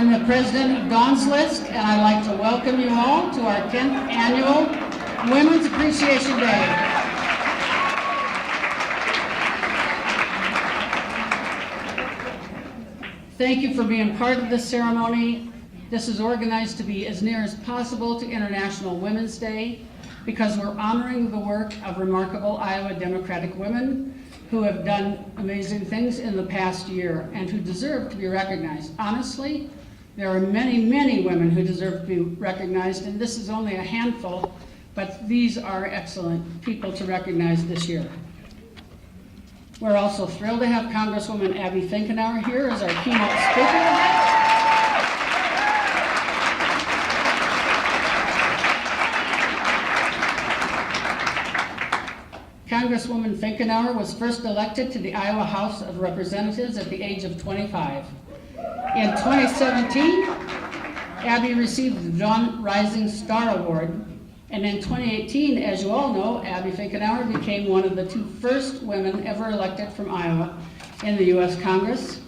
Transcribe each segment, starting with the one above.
I'm the president of Dawn's List, and I'd like to welcome you all to our 10th annual Women's Appreciation Day. Thank you for being part of this ceremony. This is organized to be as near as possible to International Women's Day because we're honoring the work of remarkable Iowa Democratic women who have done amazing things in the past year and who deserve to be recognized. Honestly, there are many, many women who deserve to be recognized, and this is only a handful, but these are excellent people to recognize this year. We're also thrilled to have Congresswoman Abby Finkenauer here as our keynote speaker. Congresswoman Finkenauer was first elected to the Iowa House of Representatives at the age of 25. In 2017, Abby received the Dawn Rising Star Award. And in 2018, as you all know, Abby Finkenauer became one of the two first women ever elected from Iowa in the U.S. Congress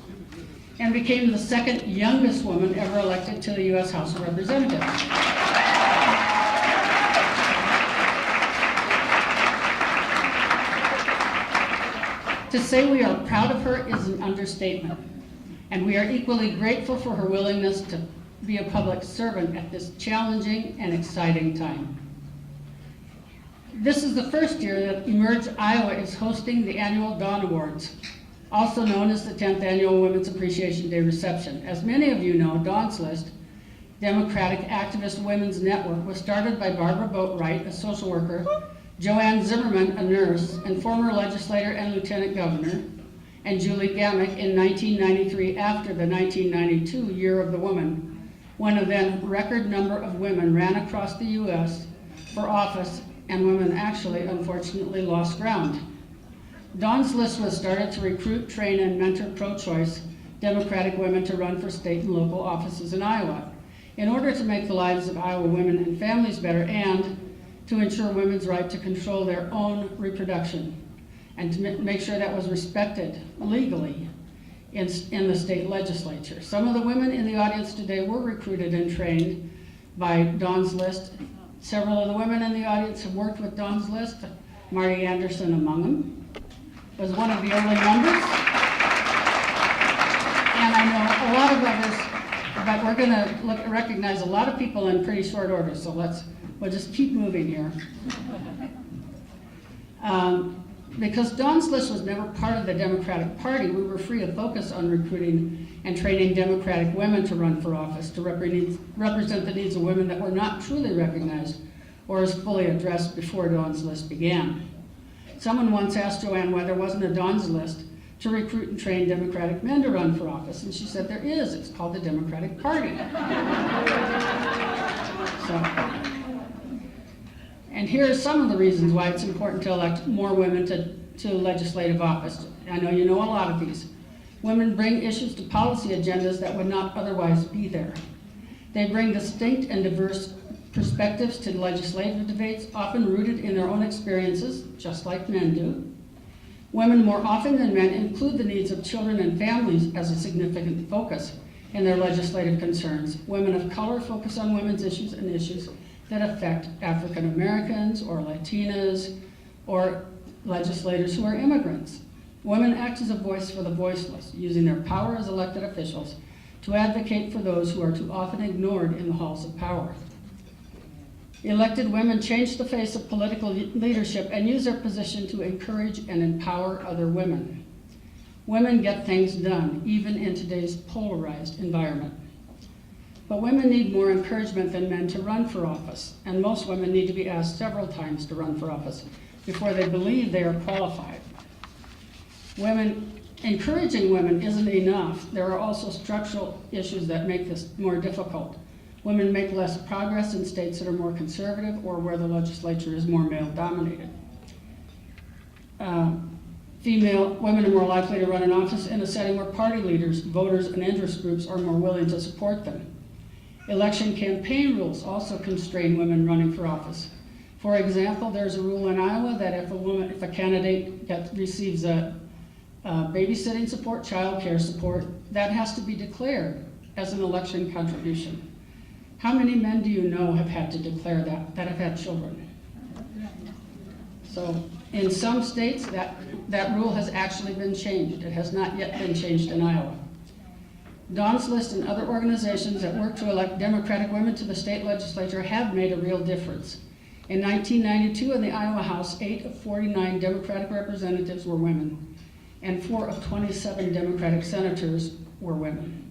and became the second youngest woman ever elected to the U.S. House of Representatives. To say we are proud of her is an understatement, and we are equally grateful for her willingness to be a public servant at this challenging and exciting time. This is the first year that Emerge Iowa is hosting the annual Dawn Awards, also known as the 10th Annual Women's Appreciation Day reception. As many of you know, Dawn's List, Democratic Activist Women's Network, was started by Barbara Boatwright, a social worker, Joanne Zimmerman, a nurse, and former legislator and lieutenant governor, and Julie Gamick in 1993 after the 1992 Year of the Woman, when a then record number of women ran across the U.S. for office and women actually, unfortunately, lost ground. Dawn's List was started to recruit, train, and mentor pro-choice Democratic women to run for state and local offices in Iowa in order to make the lives of Iowa women and families better and to ensure women's right to control their own reproduction and to make sure that was respected legally in the state legislature. Some of the women in the audience today were recruited and trained by Dawn's List. Several of the women in the audience have worked with Dawn's List. Marty Anderson among them was one of the early members. And I know a lot of others, but we're going to recognize a lot of people in pretty short order, so we'll just keep moving here. Because Dawn's List was never part of the Democratic Party, we were free to focus on recruiting and training Democratic women to run for office, to represent the needs of women that were not truly recognized or as fully addressed before Dawn's List began. Someone once asked Joanne why there wasn't a Dawn's List to recruit and train Democratic men to run for office, and she said there is. It's called the Democratic Party. And here are some of the reasons why it's important to elect more women to legislative office. I know you know a lot of these. Women bring issues to policy agendas that would not otherwise be there. They bring distinct and diverse perspectives to legislative debates, often rooted in their own experiences, just like men do. Women more often than men include the needs of children and families as a significant focus in their legislative concerns. Women of color focus on women's issues and issues that affect African Americans or Latinas or legislators who are immigrants. Women act as a voice for the voiceless, using their power as elected officials to advocate for those who are too often ignored in the halls of power. Elected women change the face of political leadership and use their position to encourage and empower other women. Women get things done, even in today's polarized environment. But women need more encouragement than men to run for office, and most women need to be asked several times to run for office before they believe they are qualified. Encouraging women isn't enough. There are also structural issues that make this more difficult. Women make less progress in states that are more conservative or where the legislature is more male-dominated. Women are more likely to run in office in a setting where party leaders, voters, and interest groups are more willing to support them. Election campaign rules also constrain women running for office. For example, there's a rule in Iowa that if a candidate receives a babysitting support, child care support, that has to be declared as an election contribution. How many men do you know have had to declare that have had children? So in some states, that rule has actually been changed. It has not yet been changed in Iowa. Dawn's List and other organizations that work to elect Democratic women to the state legislature have made a real difference. In 1992, in the Iowa House, 8 of 49 Democratic representatives were women, and 4 of 27 Democratic senators were women.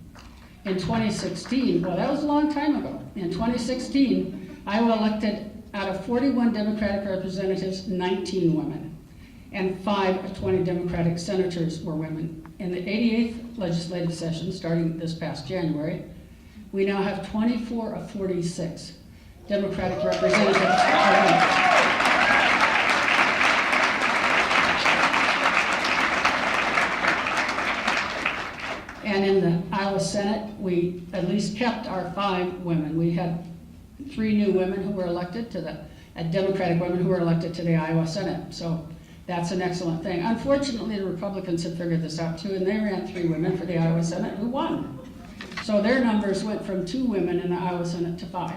In 2016, well, that was a long time ago. In 2016, Iowa elected out of 41 Democratic representatives, 19 women, and 5 of 20 Democratic senators were women. In the 88th legislative session, starting this past January, we now have 24 of 46 Democratic representatives are women. And in the Iowa Senate, we at least kept our 5 women. We had 3 new women who were elected to Democratic women who were elected to the Iowa Senate. So that's an excellent thing. Unfortunately, the Republicans have figured this out too, and they ran 3 women for the Iowa Senate who won. So their numbers went from 2 women in the Iowa Senate to 5.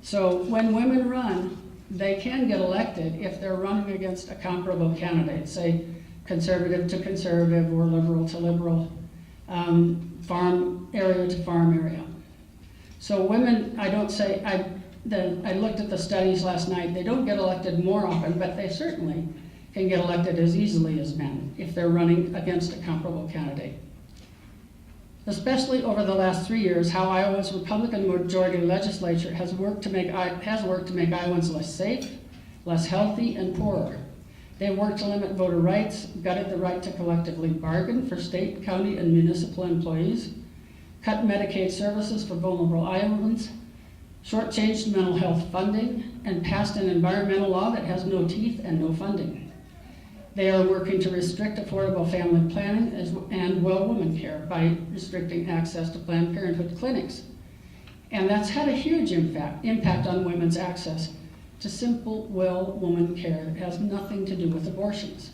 So when women run, they can get elected if they're running against a comparable candidate, say conservative to conservative or liberal to liberal, farm area to farm area. So women, I looked at the studies last night, they don't get elected more often, but they certainly can get elected as easily as men if they're running against a comparable candidate. Especially over the last 3 years, how Iowa's Republican majority legislature has worked to make Iowans less safe, less healthy, and poorer. They worked to limit voter rights, gutted the right to collectively bargain for state, county, and municipal employees, cut Medicaid services for vulnerable Iowans, shortchanged mental health funding, and passed an environmental law that has no teeth and no funding. They are working to restrict affordable family planning and well woman care by restricting access to Planned Parenthood clinics. And that's had a huge impact on women's access to simple, well woman care that has nothing to do with abortions.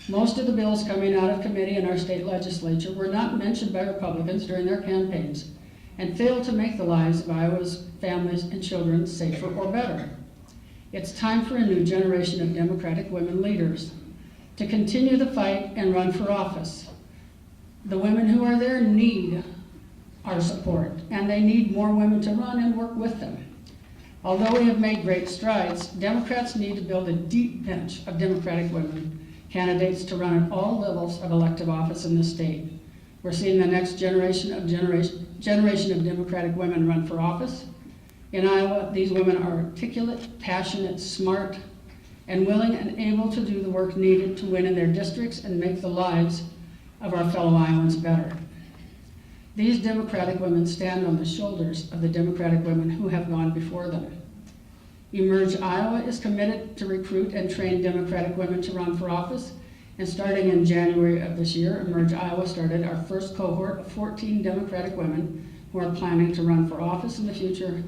Most of the bills coming out of committee in our state legislature were not mentioned by Republicans during their campaigns and failed to make the lives of Iowa's families and children safer or better. It's time for a new generation of Democratic women leaders to continue the fight and run for office. The women who are there need our support, and they need more women to run and work with them. Although we have made great strides, Democrats need to build a deep bench of Democratic women candidates to run at all levels of elective office in the state. We're seeing the next generation of Democratic women run for office. In Iowa, these women are articulate, passionate, smart, and willing and able to do the work needed to win in their districts and make the lives of our fellow Iowans better. These Democratic women stand on the shoulders of the Democratic women who have gone before them. Emerge Iowa is committed to recruit and train Democratic women to run for office, and starting in January of this year, Emerge Iowa started our first cohort of 14 Democratic women who are planning to run for office in the future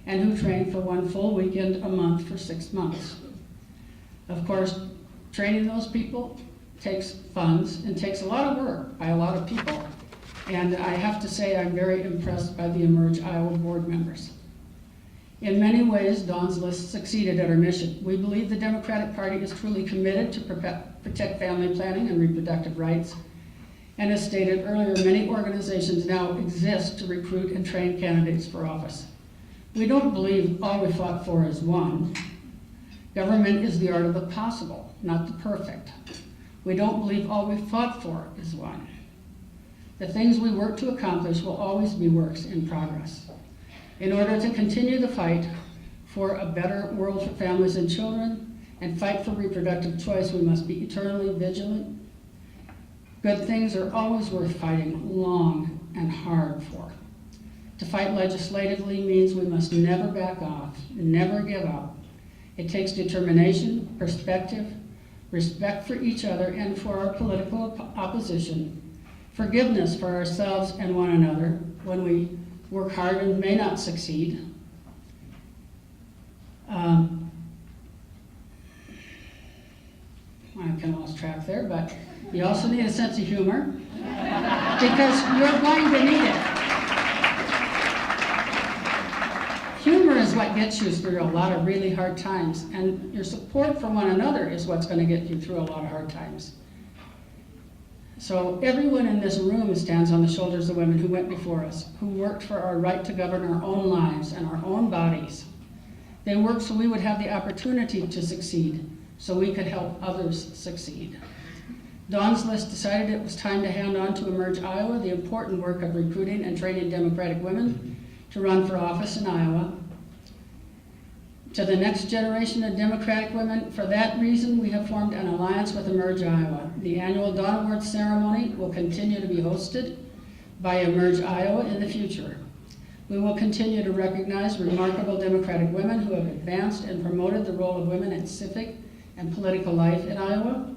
and who train for 1 full weekend a month for 6 months. Of course, training those people takes funds and takes a lot of work by a lot of people. And I have to say I'm very impressed by the Emerge Iowa board members. In many ways, Dawn's List succeeded at our mission. We believe the Democratic Party is truly committed to protect family planning and reproductive rights. And as stated earlier, many organizations now exist to recruit and train candidates for office. We don't believe all we fought for is won. Government is the art of the possible, not the perfect. We don't believe all we fought for is won. The things we work to accomplish will always be works in progress. In order to continue the fight for a better world for families and children and fight for reproductive choice, we must be eternally vigilant. Good things are always worth fighting long and hard for. To fight legislatively means we must never back off, never give up. It takes determination, perspective, respect for each other and for our political opposition, forgiveness for ourselves and one another when we work hard and may not succeed. I kind of lost track there, but You also need a sense of humor, because you're going to need it. Humor is what gets you through a lot of really hard times, and your support for one another is what's going to get you through a lot of hard times. So everyone in this room stands on the shoulders of women who went before us, who worked for our right to govern our own lives and our own bodies. They worked so we would have the opportunity to succeed, so we could help others succeed. Dawn's List decided it was time to hand on to Emerge Iowa the important work of recruiting and training Democratic women to run for office in Iowa. To the next generation of Democratic women, for that reason, we have formed an alliance with Emerge Iowa. The annual Dawn Awards ceremony will continue to be hosted by Emerge Iowa in the future. We will continue to recognize remarkable Democratic women who have advanced and promoted the role of women in civic and political life in Iowa.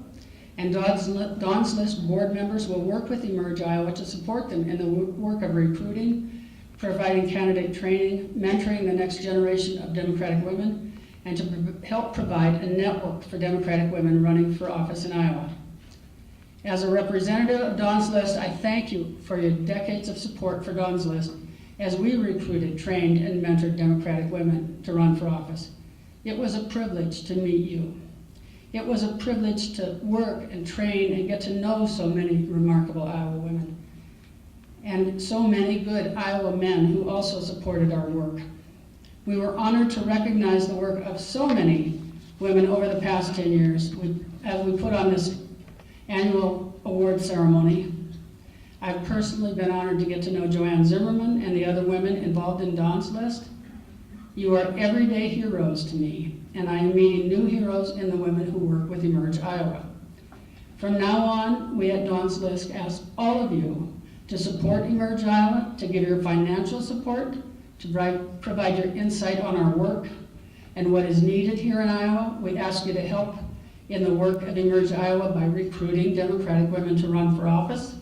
And Dawn's List board members will work with Emerge Iowa to support them in the work of recruiting, providing candidate training, mentoring the next generation of Democratic women, and to help provide a network for Democratic women running for office in Iowa. As a representative of Dawn's List, I thank you for your decades of support for Dawn's List as we recruited, trained, and mentored Democratic women to run for office. It was a privilege to meet you. It was a privilege to work and train and get to know so many remarkable Iowa women, and so many good Iowa men who also supported our work. We were honored to recognize the work of so many women over the past 10 years as we put on this annual award ceremony. I've personally been honored to get to know Joanne Zimmerman and the other women involved in Dawn's List. You are everyday heroes to me, and I am meeting new heroes in the women who work with Emerge Iowa. From now on, we at Dawn's List ask all of you to support Emerge Iowa, to give your financial support, to provide your insight on our work and what is needed here in Iowa. We ask you to help in the work of Emerge Iowa by recruiting Democratic women to run for office,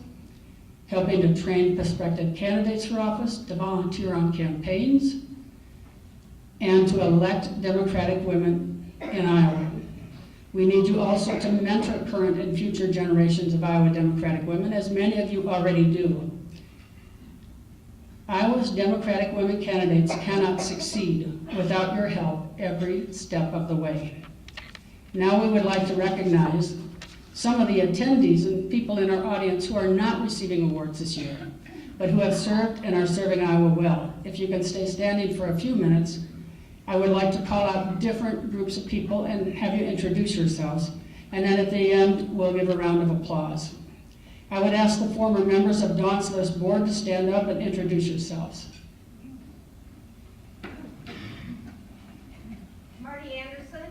helping to train prospective candidates for office, to volunteer on campaigns, and to elect Democratic women in Iowa. We need you also to mentor current and future generations of Iowa Democratic women, as many of you already do. Iowa's Democratic women candidates cannot succeed without your help every step of the way. Now we would like to recognize some of the attendees and people in our audience who are not receiving awards this year, but who have served and are serving Iowa well. If you can stay standing for a few minutes, I would like to call out different groups of people and have you introduce yourselves. And then at the end, we'll give a round of applause. I would ask the former members of Dawn's List board to stand up and introduce yourselves. Marty Anderson.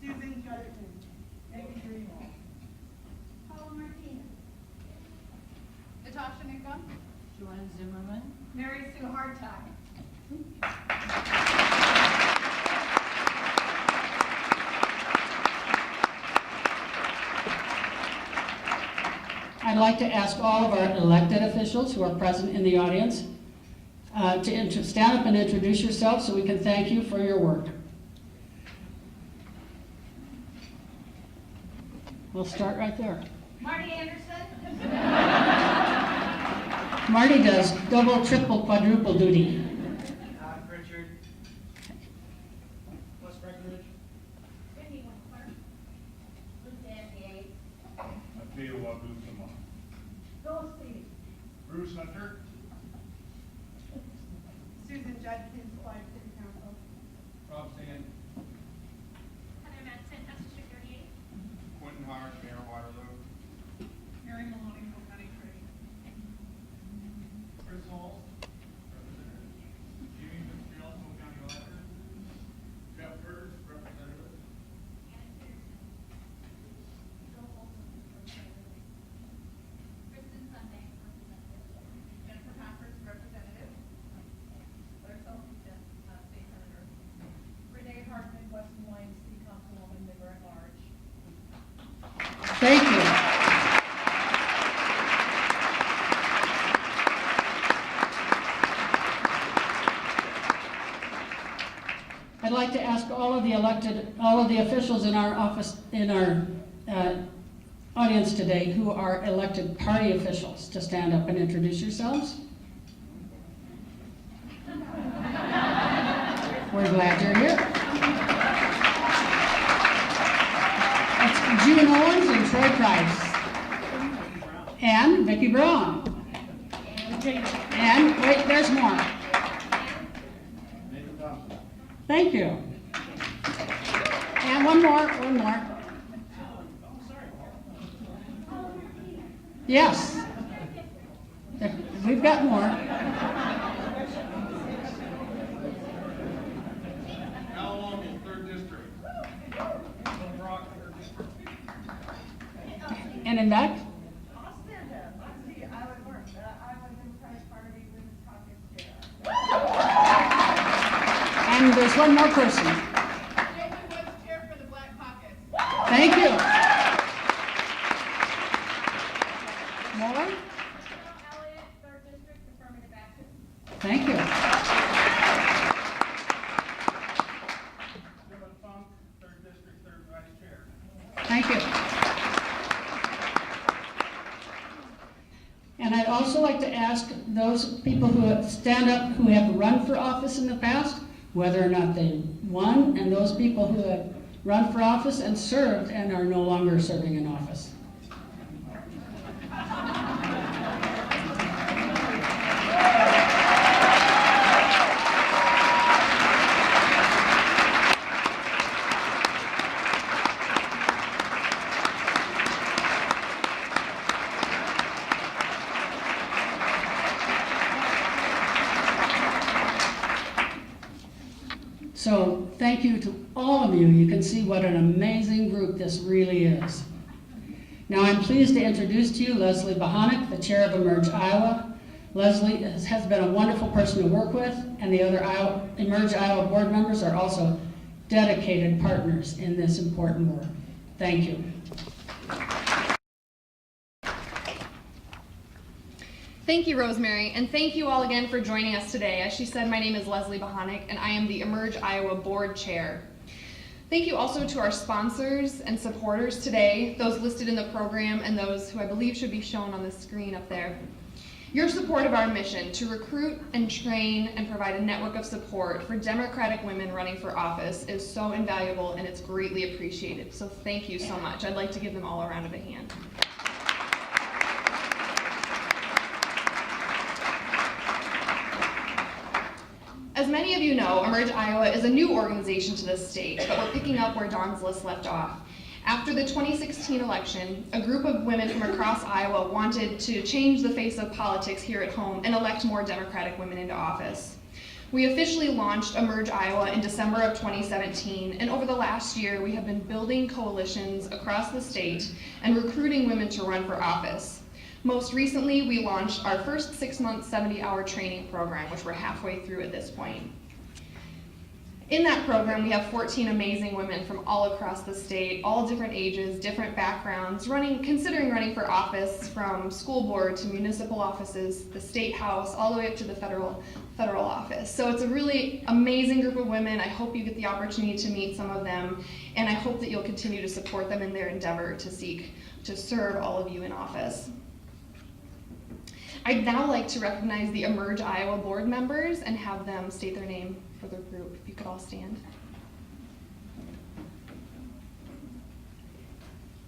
Susan Judson. Megan Greenwald. Paula Martinez. Natasha Nickum. Joanne Zimmerman. Mary Sue Hartog. I'd like to ask all of our elected officials who are present in the audience to stand up and introduce yourselves so we can thank you for your work. We'll start right there. Marty Anderson. Marty does double, triple, quadruple duty. Richard. Wes Breckenridge. Cindy Winkler. Lizanne Yates. Mateo Wabusama. Phyllis Lee. Bruce Hunter. Susan Judkins, Clive City Council. Rob Sand. Heather Madsen, Esther 38. Quentin Harsh, Mayor Waterloo. Mary Maloney, Polk County Trade. Chris Hall, Representative. Jamie Fitzgerald, Polk County Auditor. Jeff Curtis, Representative. Kristen Sunday, representative. Jennifer Packard, representative. Claire Sullivan, state senator. Renee Hartman, Western Wayne City Councilwoman, member at large. Thank you. I'd like to ask all of the officials in our office, on audience today who are elected party officials to stand up and introduce yourselves. We're glad you're here. It's June Owens and Troy Price. And Vicki Brown. And, wait, there's more. Thank you. And one more. Yes. We've got more. Al Longo, 3rd District. Little Rock, 3rd District. And in back? I'll stand up. Let's see, I would work. I was Democratic Party Women's Caucus Chair. And there's one more person. Jamie Woods, Chair for the Black Caucus. Thank you. More? Cheryl Elliott, 3rd District, Affirmative Action. Thank you. Dylan Funk, 3rd District, 3rd Vice Chair. Thank you. And I'd also like to ask those people who stand up who have run for office in the past, whether or not they won, and those people who have run for office and served and are no longer serving in office. So thank you to all of you. You can see what an amazing group this really is. Now I'm pleased to introduce to you Leslie Bohonic, the chair of Emerge Iowa. Leslie has been a wonderful person to work with, and the other Emerge Iowa board members are also dedicated partners in this important work. Thank you. Thank you, Rosemary, and thank you all again for joining us today. As she said, my name is Leslie Bohonic, and I am the Emerge Iowa Board Chair. Thank you also to our sponsors and supporters today, those listed in the program and those who I believe should be shown on the screen up there. Your support of our mission to recruit and train and provide a network of support for Democratic women running for office is so invaluable, and it's greatly appreciated. So thank you so much. I'd like to give them all a round of a hand. As many of you know, Emerge Iowa is a new organization to this state, but we're picking up where Dawn's list left off. After the 2016 election, a group of women from across Iowa wanted to change the face of politics here at home and elect more Democratic women into office. We officially launched Emerge Iowa in December of 2017, and over the last year, we have been building coalitions across the state and recruiting women to run for office. Most recently, we launched our first 6-month, 70-hour training program, which we're halfway through at this point. In that program, we have 14 amazing women from all across the state, all different ages, different backgrounds, considering running for office, from school board to municipal offices, the state house, all the way up to the federal office. So it's a really amazing group of women. I hope you get the opportunity to meet some of them, and I hope that you'll continue to support them in their endeavor to seek to serve all of you in office. I'd now like to recognize the Emerge Iowa board members and have them state their name for their group. If you could all stand.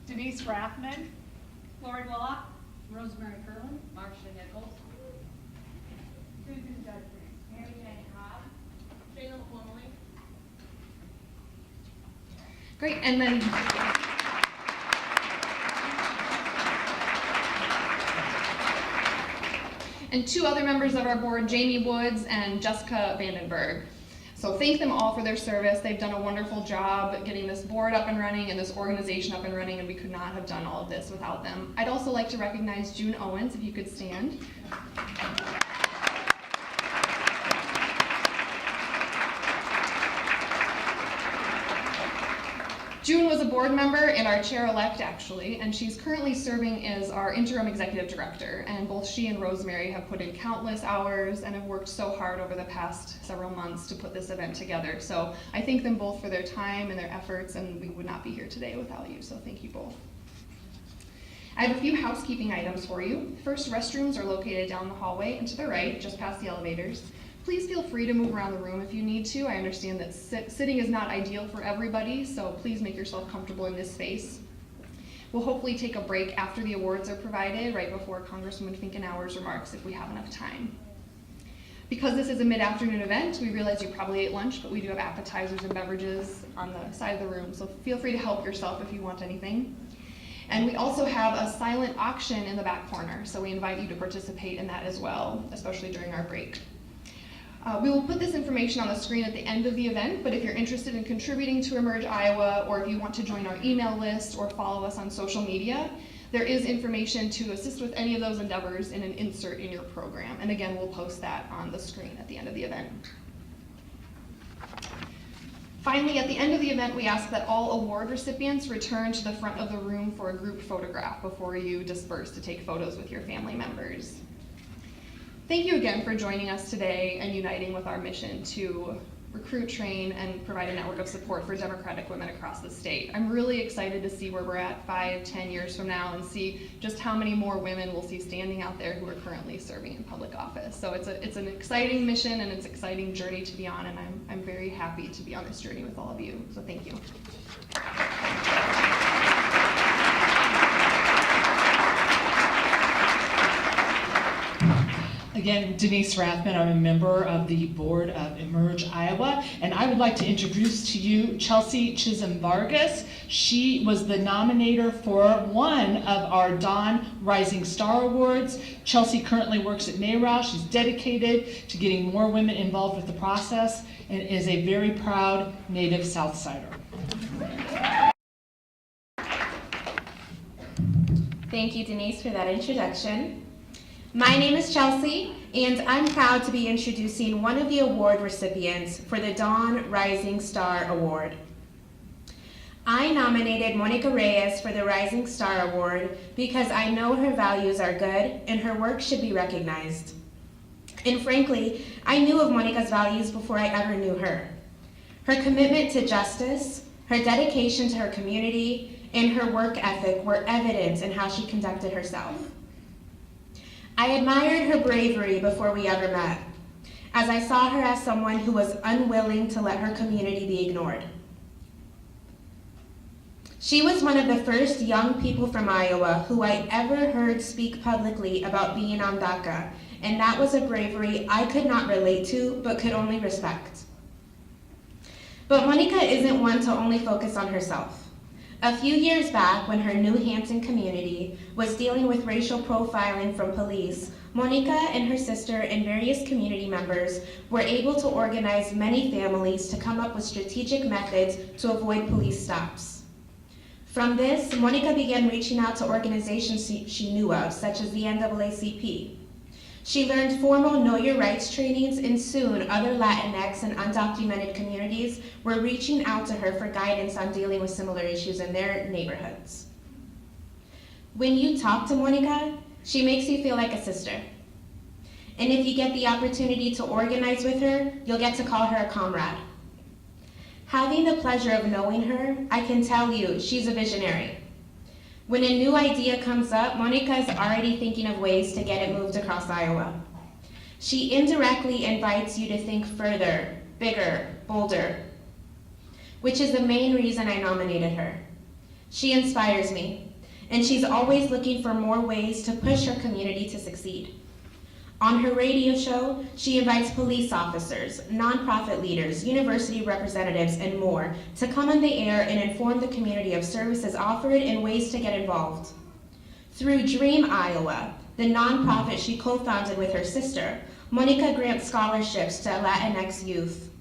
Denise Rathman, Lori Bullock, Rosemary Curlin, Marcia Nichols, Susan Judkins, Mary Jane Cobb, Shayla Plumley. Great, and then and two other members of our board, Jamie Woods and Jessica Vandenberg. So thank them all for their service. They've done a wonderful job getting this board up and running and this organization up and running, and we could not have done all of this without them. I'd also like to recognize June Owens, if you could stand. June was a board member and our chair-elect, actually, and she's currently serving as our interim executive director. And both she and Rosemary have put in countless hours and have worked so hard over the past several months to put this event together. So I thank them both for their time and their efforts, and we would not be here today without you, so thank you both. I have a few housekeeping items for you. First, restrooms are located down the hallway and to the right, just past the elevators. Please feel free to move around the room if you need to. I understand that sitting is not ideal for everybody, so please make yourself comfortable in this space. We'll hopefully take a break after the awards are provided, right before Congresswoman Finkenauer's remarks if we have enough time. Because this is a mid-afternoon event, we realize you probably ate lunch, but we do have appetizers and beverages on the side of the room, so feel free to help yourself if you want anything. And we also have a silent auction in the back corner, so we invite you to participate in that as well, especially during our break. We will put this information on the screen at the end of the event, but if you're interested in contributing to Emerge Iowa, or if you want to join our email list or follow us on social media, there is information to assist with any of those endeavors in an insert in your program. And again, we'll post that on the screen at the end of the event. Finally, at the end of the event, we ask that all award recipients return to the front of the room for a group photograph before you disperse to take photos with your family members. Thank you again for joining us today and uniting with our mission to recruit, train, and provide a network of support for Democratic women across the state. I'm really excited to see where we're at 5-10 years from now and see just how many more women we'll see standing out there who are currently serving in public office. So it's an exciting mission and it's an exciting journey to be on, and I'm very happy to be on this journey with all of you. So thank you. Again, Denise Rathman, I'm a member of the board of Emerge Iowa, and I would like to introduce to you Chelsea Chisholm Vargas. She was the nominator for one of our Dawn Rising Star Awards. Chelsea currently works at NARAL. She's dedicated to getting more women involved with the process and is a very proud native Southsider. Thank you, Denise, for that introduction. My name is Chelsea, and I'm proud to be introducing one of the award recipients for the Dawn Rising Star Award. I nominated Monica Reyes for the Rising Star Award because I know her values are good and her work should be recognized. And frankly, I knew of Monica's values before I ever knew her. Her commitment to justice, her dedication to her community, and her work ethic were evident in how she conducted herself. I admired her bravery before we ever met, as I saw her as someone who was unwilling to let her community be ignored. She was one of the first young people from Iowa who I ever heard speak publicly about being on DACA, and that was a bravery I could not relate to, but could only respect. But Monica isn't one to only focus on herself. A few years back, when her New Hampton community was dealing with racial profiling from police, Monica and her sister and various community members were able to organize many families to come up with strategic methods to avoid police stops. From this, Monica began reaching out to organizations she knew of, such as the NAACP. She learned formal Know Your Rights trainings, and soon other Latinx and undocumented communities were reaching out to her for guidance on dealing with similar issues in their neighborhoods. When you talk to Monica, she makes you feel like a sister. And if you get the opportunity to organize with her, you'll get to call her a comrade. Having the pleasure of knowing her, I can tell you she's a visionary. When a new idea comes up, Monica is already thinking of ways to get it moved across Iowa. She indirectly invites you to think further, bigger, bolder, which is the main reason I nominated her. She inspires me, and she's always looking for more ways to push her community to succeed. On her radio show, she invites police officers, nonprofit leaders, university representatives, and more to come on the air and inform the community of services offered and ways to get involved. Through Dream Iowa, the nonprofit she co-founded with her sister, Monica grants scholarships to Latinx youth.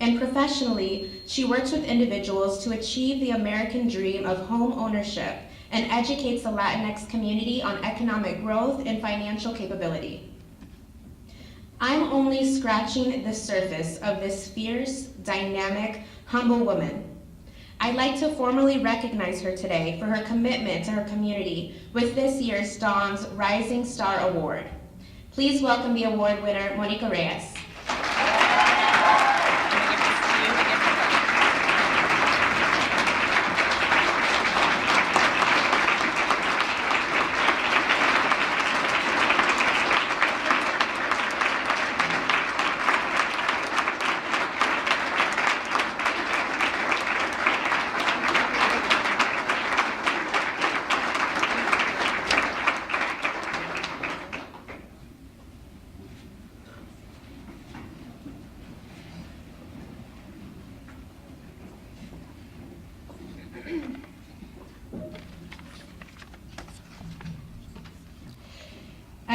And professionally, she works with individuals to achieve the American dream of home ownership and educates the Latinx community on economic growth and financial capability. I'm only scratching the surface of this fierce, dynamic, humble woman. I'd like to formally recognize her today for her commitment to her community with this year's Dawn's Rising Star Award. Please welcome the award winner, Monica Reyes.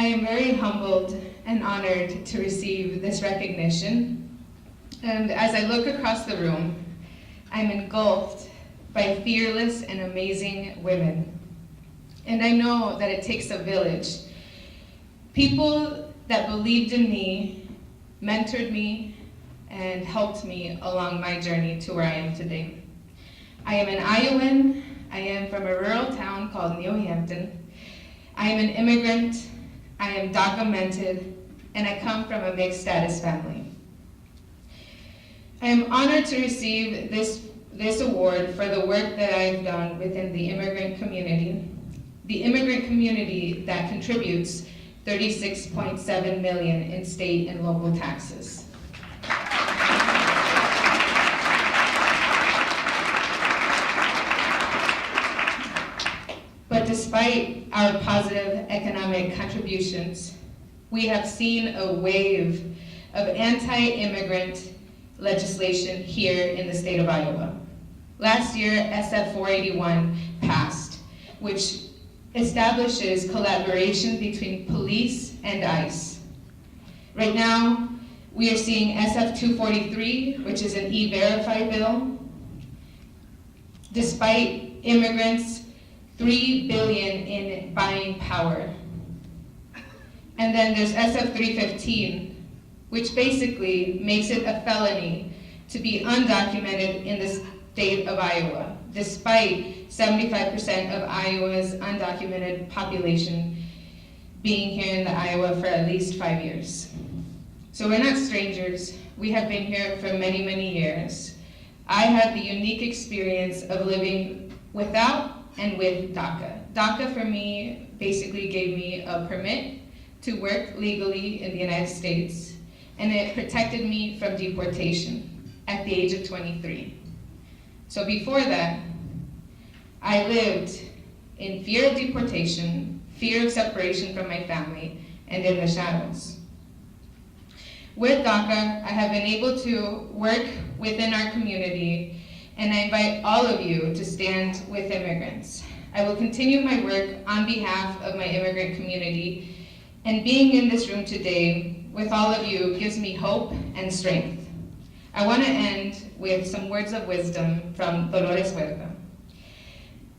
am very humbled and honored to receive this recognition. And as I look across the room, I'm engulfed by fearless and amazing women. And I know that it takes a village. People that believed in me, mentored me, and helped me along my journey to where I am today. I am an Iowan. I am from a rural town called New Hampton. I am an immigrant. I am documented, and I come from a mixed status family. I am honored to receive this award for the work that I've done within the immigrant community that contributes $36.7 million in state and local taxes. But despite our positive economic contributions, we have seen a wave of anti-immigrant legislation here in the state of Iowa. Last year, SF 481 passed, which establishes collaboration between police and ICE. Right now, we are seeing SF 243, which is an E-Verify bill. Despite immigrants, $3 billion in buying power. And then there's SF 315, which basically makes it a felony to be undocumented in the state of Iowa, despite 75% of Iowa's undocumented population being here in Iowa for at least 5 years. So we're not strangers. We have been here for many, many years. I had the unique experience of living without and with DACA. DACA for me basically gave me a permit to work legally in the United States, and it protected me from deportation at the age of 23. So before that, I lived in fear of deportation, fear of separation from my family, and in the shadows. With DACA, I have been able to work within our community, and I invite all of you to stand with immigrants. I will continue my work on behalf of my immigrant community, and being in this room today with all of you gives me hope and strength. I want to end with some words of wisdom from Dolores Huerta.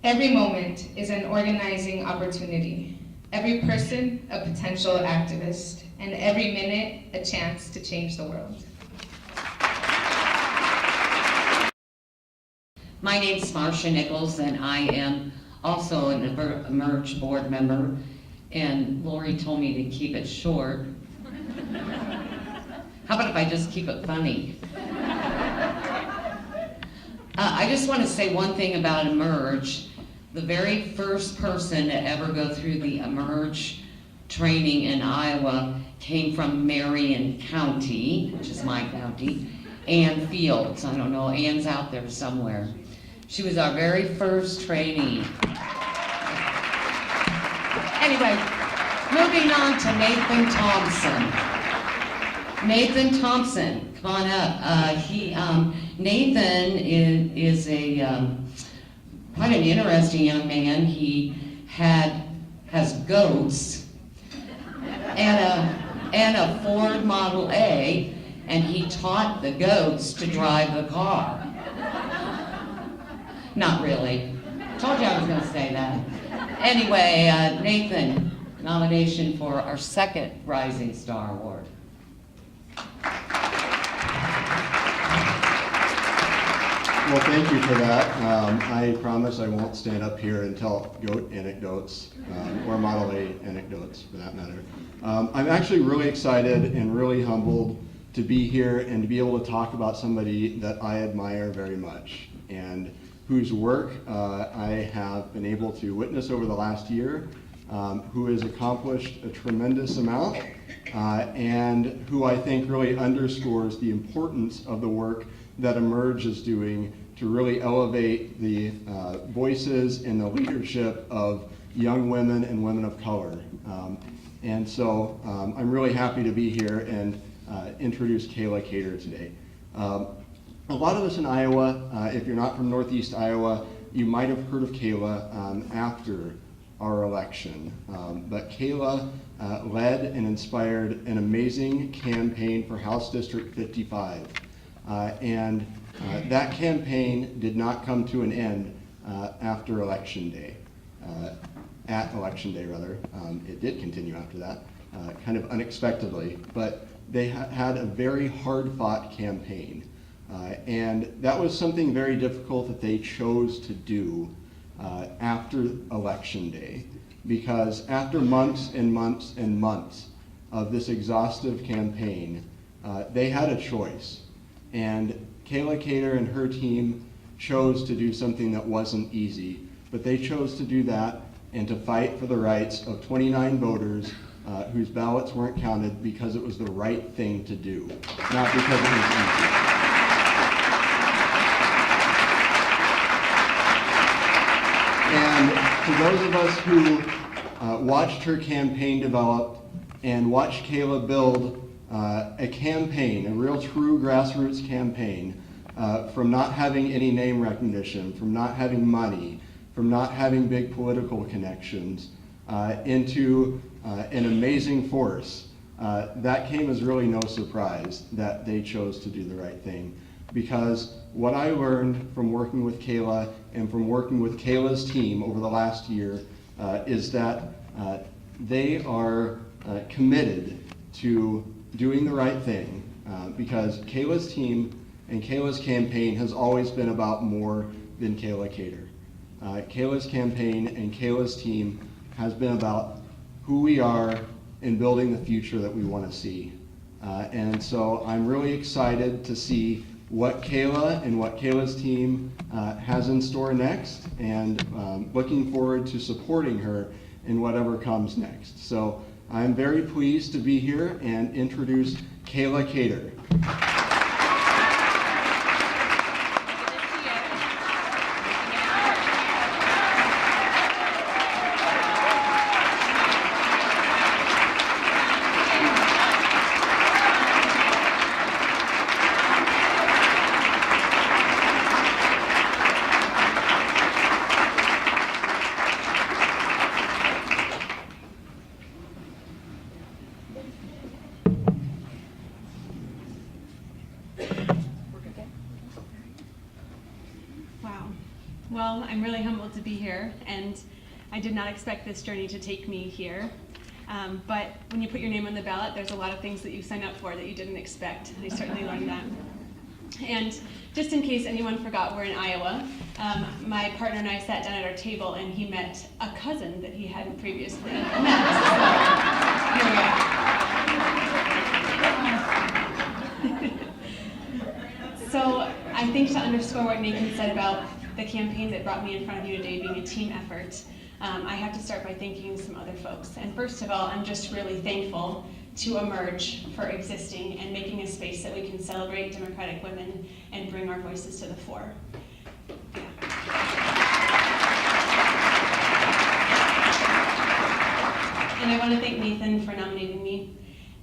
Every moment is an organizing opportunity. Every person, a potential activist, and every minute, a chance to change the world. My name's Marcia Nichols, and I am also an Emerge board member, and Lori told me to keep it short. How about if I just keep it funny? I just want to say one thing about Emerge. The very first person to ever go through the Emerge training in Iowa came from Marion County, which is my county, Ann Fields. I don't know, Ann's out there somewhere. She was our very first trainee. Anyway, moving on to Nathan Thompson. Nathan Thompson, come on up. Nathan is a quite an interesting young man. He has goats and a Ford Model A, and he taught the goats to drive the car. Not really. Told you I was going to say that. Anyway, Nathan, nomination for our second Rising Star Award. Well, thank you for that. I promise I won't stand up here and tell goat anecdotes, or Model A anecdotes for that matter. I'm actually really excited and really humbled to be here and to be able to talk about somebody that I admire very much and whose work I have been able to witness over the last year, who has accomplished a tremendous amount, and who I think really underscores the importance of the work that Emerge is doing to really elevate the voices and the leadership of young women and women of color. And so I'm really happy to be here and introduce Kayla Cater today. A lot of us in Iowa, if you're not from Northeast Iowa, you might have heard of Kayla after our election. But Kayla led and inspired an amazing campaign for House District 55. That campaign did not come to an end after Election Day. At Election Day, rather. It did continue after that, kind of unexpectedly, but they had a very hard-fought campaign. And that was something very difficult that they chose to do after Election Day, because after months and months and months of this exhaustive campaign, they had a choice. And Kayla Cater and her team chose to do something that wasn't easy, but they chose to do that and to fight for the rights of 29 voters whose ballots weren't counted because it was the right thing to do, not because it was easy. And to those of us who watched her campaign develop and watched Kayla build a campaign, a real true grassroots campaign, from not having any name recognition, from not having money, from not having big political connections, into an amazing force, that came as really no surprise that they chose to do the right thing. Because what I learned from working with Kayla and from working with Kayla's team over the last year is that they are committed to doing the right thing, because Kayla's team and Kayla's campaign has always been about more than Kayla Cater. Kayla's campaign and Kayla's team has been about who we are and building the future that we want to see. And so I'm really excited to see what Kayla and what Kayla's team has in store next, and looking forward to supporting her in whatever comes next. So I'm very pleased to be here and introduce Kayla Cater. Wow. Well, I'm really humbled to be here, and I did not expect this journey to take me here. But when you put your name on the ballot, there's a lot of things that you sign up for that you didn't expect. I certainly learned that. And just in case anyone forgot, we're in Iowa. My partner and I sat down at our table, and he met a cousin that he hadn't previously met. Here we are. So I think to underscore what Nathan said about the campaign that brought me in front of you today being a team effort, I have to start by thanking some other folks. And first of all, I'm just really thankful to Emerge for existing and making a space that we can celebrate Democratic women and bring our voices to the fore. And I want to thank Nathan for nominating me.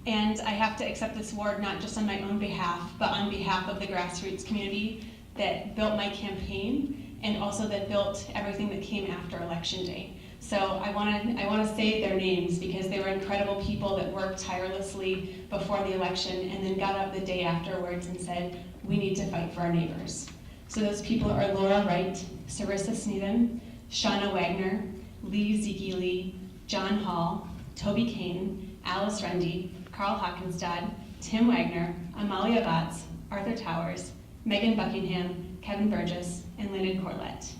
And I have to accept this award not just on my own behalf, but on behalf of the grassroots community that built my campaign and also that built everything that came after Election Day. So I want to say their names because they were incredible people that worked tirelessly before the election and then got up the day afterwards and said, we need to fight for our neighbors. So those people are Laura Wright, Sarissa Sneedham, Shauna Wagner, Lee Ziggy, John Hall, Toby Kane, Alice Rendy, Carl Hockenstad, Tim Wagner, Amalia Batz, Arthur Towers, Megan Buckingham, Kevin Burgess, and Landon Corlett.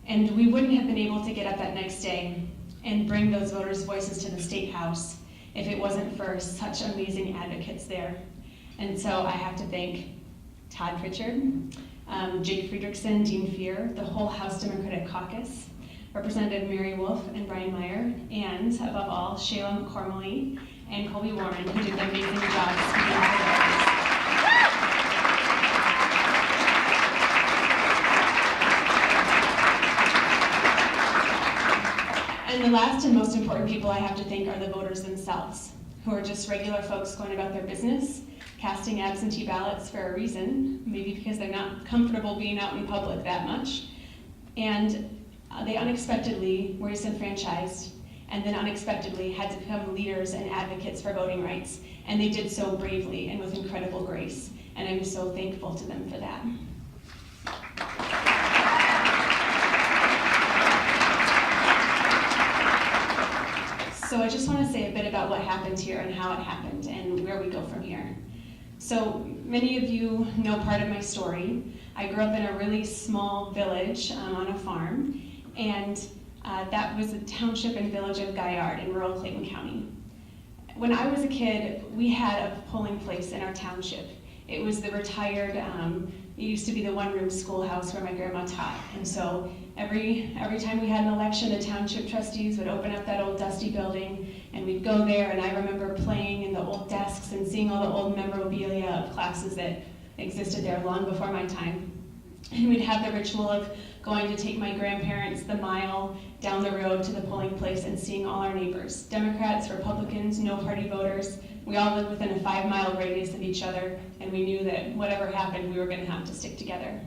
And we wouldn't have been able to get up that next day and bring those voters' voices to the State House if it wasn't for such amazing advocates there. And so I have to thank Todd Pritchard, Jake Friedrichsen, Dean Fear, the whole House Democratic Caucus, Representative Mary Wolf and Brian Meyer, and above all, Shayla McCormley and Colby Warren, who did an amazing job speaking for the voters. And the last and most important people I have to thank are the voters themselves, who are just regular folks going about their business, casting absentee ballots for a reason, maybe because they're not comfortable being out in public that much. And they unexpectedly were disenfranchised and then unexpectedly had to become leaders and advocates for voting rights. And they did so bravely and with incredible grace, and I'm so thankful to them for that. So I just want to say a bit about what happened here and how it happened and where we go from here. So many of you know part of my story. I grew up in a really small village on a farm, and that was the township and village of Gaillard in rural Clayton County. When I was a kid, we had a polling place in our township. It was the retired, it used to be the one-room schoolhouse where my grandma taught. And so every time we had an election, the township trustees would open up that old dusty building, and we'd go there, and I remember playing in the old desks and seeing all the old memorabilia of classes that existed there long before my time. And we'd have the ritual of going to take my grandparents the mile down the road to the polling place and seeing all our neighbors, Democrats, Republicans, no party voters. We all lived within a 5-mile radius of each other, and we knew that whatever happened, we were going to have to stick together.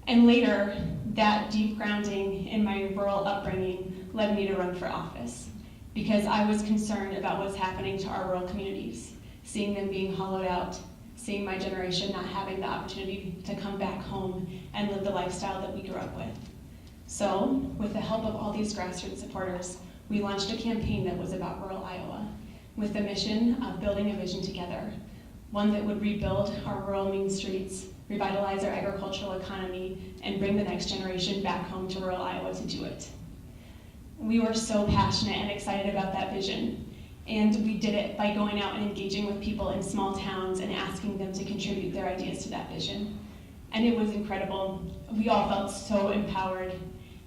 And later, that deep grounding in my rural upbringing led me to run for office, because I was concerned about what's happening to our rural communities, seeing them being hollowed out, seeing my generation not having the opportunity to come back home and live the lifestyle that we grew up with. So, with the help of all these grassroots supporters, we launched a campaign that was about rural Iowa, with the mission of building a vision together, one that would rebuild our rural main streets, revitalize our agricultural economy, and bring the next generation back home to rural Iowa to do it. We were so passionate and excited about that vision, and we did it by going out and engaging with people in small towns and asking them to contribute their ideas to that vision. And it was incredible. We all felt so empowered,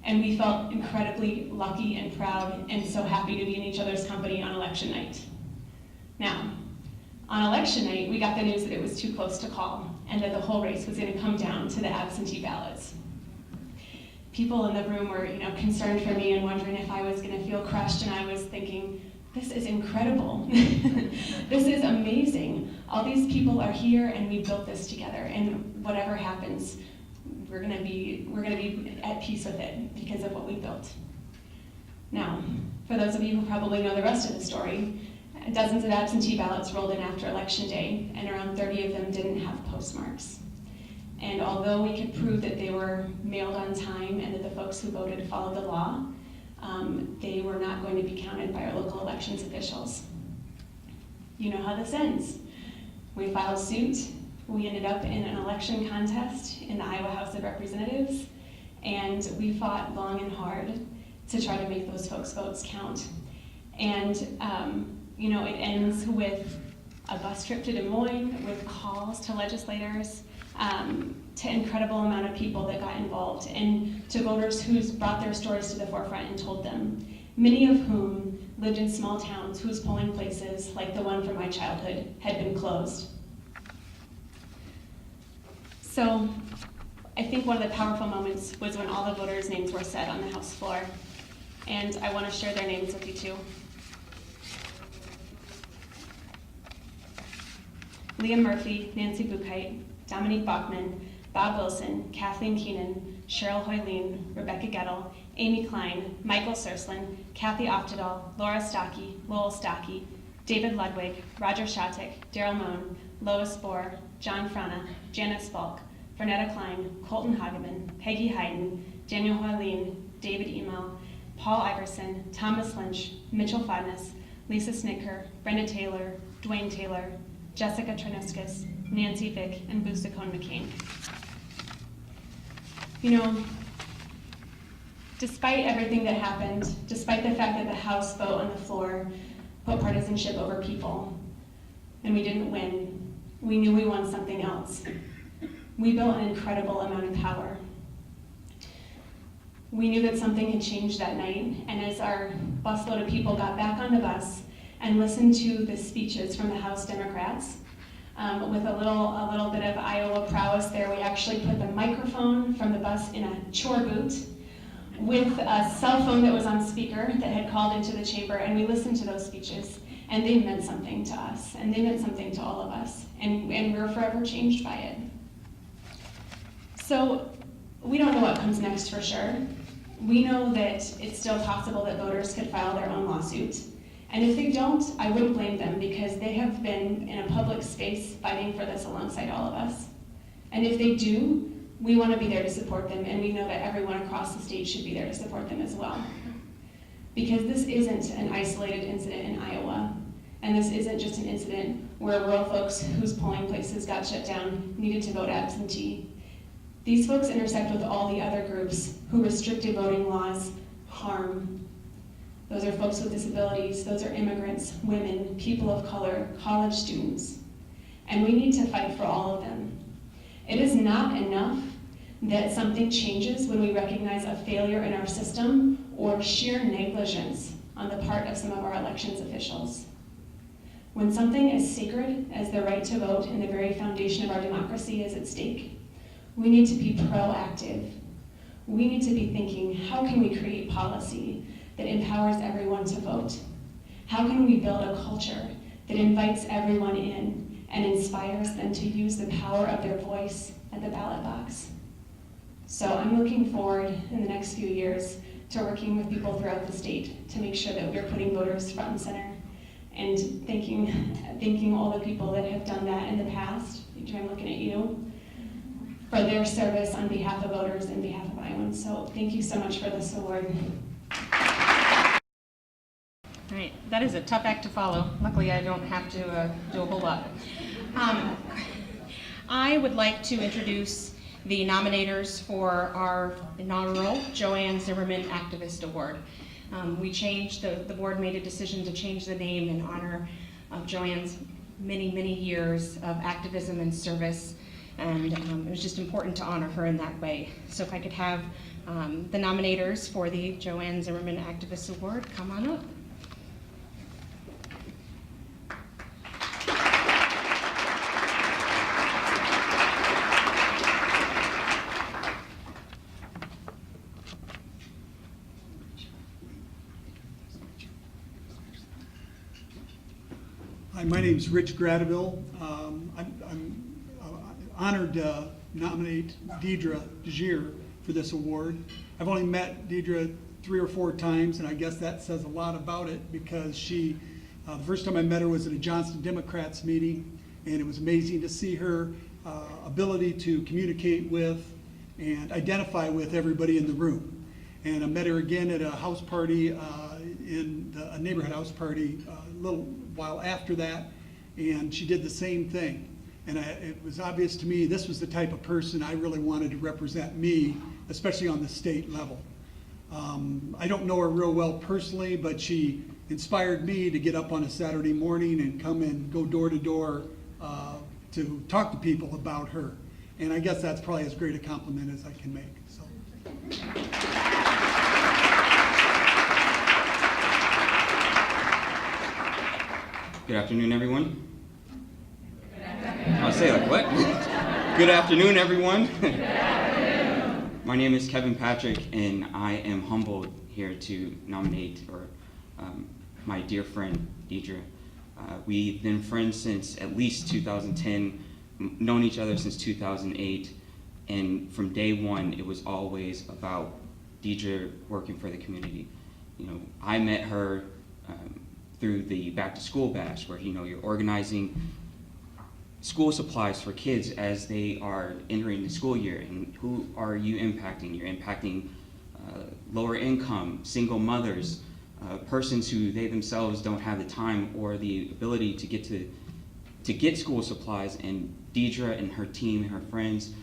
and we felt incredibly lucky and proud and so happy to be in each other's company on election night. Now, on election night, we got the news that it was too close to call and that the whole race was going to come down to the absentee ballots. People in the room were, concerned for me and wondering if I was going to feel crushed, and I was thinking, this is incredible. This is amazing. All these people are here, and we built this together, and whatever happens, we're going to be at peace with it because of what we built. Now, for those of you who probably know the rest of the story, dozens of absentee ballots rolled in after Election Day, and around 30 of them didn't have postmarks. And although we could prove that they were mailed on time and that the folks who voted followed the law, they were not going to be counted by our local elections officials. You know how this ends. We filed suit. We ended up in an election contest in the Iowa House of Representatives, and we fought long and hard to try to make those folks' votes count. And it ends with a bus trip to Des Moines, with calls to legislators, to incredible amount of people that got involved, and to voters who brought their stories to the forefront and told them, many of whom lived in small towns whose polling places, like the one from my childhood, had been closed. So I think one of the powerful moments was when all the voters' names were said on the House floor, and I want to share their names with you too. Liam Murphy, Nancy Buchheit, Dominique Bachman, Bob Wilson, Kathleen Keenan, Cheryl Hoyleen, Rebecca Gettle, Amy Klein, Michael Surslin, Kathy Oftedal, Laura Stockey, Lowell Stockey, David Ludwig, Roger Shatik, Daryl Moan, Lois Bohr, John Frana, Janice Falk, Vernetta Klein, Colton Hageman, Peggy Hayden, Daniel Hoyleen, David Email, Paul Iverson, Thomas Lynch, Mitchell Fadness, Lisa Snicker, Brenda Taylor, Dwayne Taylor, Jessica Ternuskis, Nancy Vick, and Busacone McCain. Despite everything that happened, despite the fact that the House vote on the floor put partisanship over people, and we didn't win, we knew we won something else. We built an incredible amount of power. We knew that something had changed that night, and as our busload of people got back on the bus and listened to the speeches from the House Democrats, with a little bit of Iowa prowess there, we actually put the microphone from the bus in a chore boot with a cell phone that was on speaker that had called into the chamber, and we listened to those speeches, and they meant something to us, and they meant something to all of us, and we were forever changed by it. So we don't know what comes next for sure, We know that it's still possible that voters could file their own lawsuit. And if they don't, I wouldn't blame them because they have been in a public space fighting for this alongside all of us. And if they do, we want to be there to support them, and we know that everyone across the state should be there to support them as well. Because this isn't an isolated incident in Iowa, and this isn't just an incident where rural folks whose polling places got shut down needed to vote absentee. These folks intersect with all the other groups who restricted voting laws harm. Those are folks with disabilities, those are immigrants, women, people of color, college students. And we need to fight for all of them. It is not enough that something changes when we recognize a failure in our system or sheer negligence on the part of some of our elections officials. When something as sacred as the right to vote and the very foundation of our democracy is at stake, we need to be proactive. We need to be thinking, how can we create policy that empowers everyone to vote? How can we build a culture that invites everyone in and inspires them to use the power of their voice at the ballot box? So I'm looking forward in the next few years to working with people throughout the state to make sure that we're putting voters front and center, and thanking all the people that have done that in the past. I'm looking at you, for their service on behalf of voters and behalf of Iowans. So thank you so much for this award. All right, that is a tough act to follow. Luckily, I don't have to do a whole lot. I would like to introduce the nominators for our inaugural Joanne Zimmerman Activist Award. We changed, the board made a decision to change the name in honor of Joanne's many, many years of activism and service, and it was just important to honor her in that way. So if I could have the nominators for the Joanne Zimmerman Activist Award come on up. Hi, my name is Rich Gradeville. I'm honored to nominate Deidre DeGier for this award. I've only met Deidre 3 or 4 times, and I guess that says a lot about it because she, the first time I met her was at a Johnston Democrats meeting, and it was amazing to see her ability to communicate with and identify with everybody in the room. And I met her again at a house party, a neighborhood house party a little while after that, and she did the same thing. And it was obvious to me this was the type of person I really wanted to represent me, especially on the state level. I don't know her real well personally, but she inspired me to get up on a Saturday morning and come and go door to door to talk to people about her. And I guess that's probably as great a compliment as I can make. So. Good afternoon, everyone. I'll say like, what? Good afternoon, everyone. My name is Kevin Patrick, and I am humbled here to nominate my dear friend, Deidre. We've been friends since at least 2010, known each other since 2008, and from day one, it was always about Deidre working for the community. You know, I met her through the Back to School Bash, where you're organizing school supplies for kids as they are entering the school year. And who are you impacting? You're impacting lower income, single mothers, persons who they themselves don't have the time or the ability to get school supplies. And Deidre and her team and her friends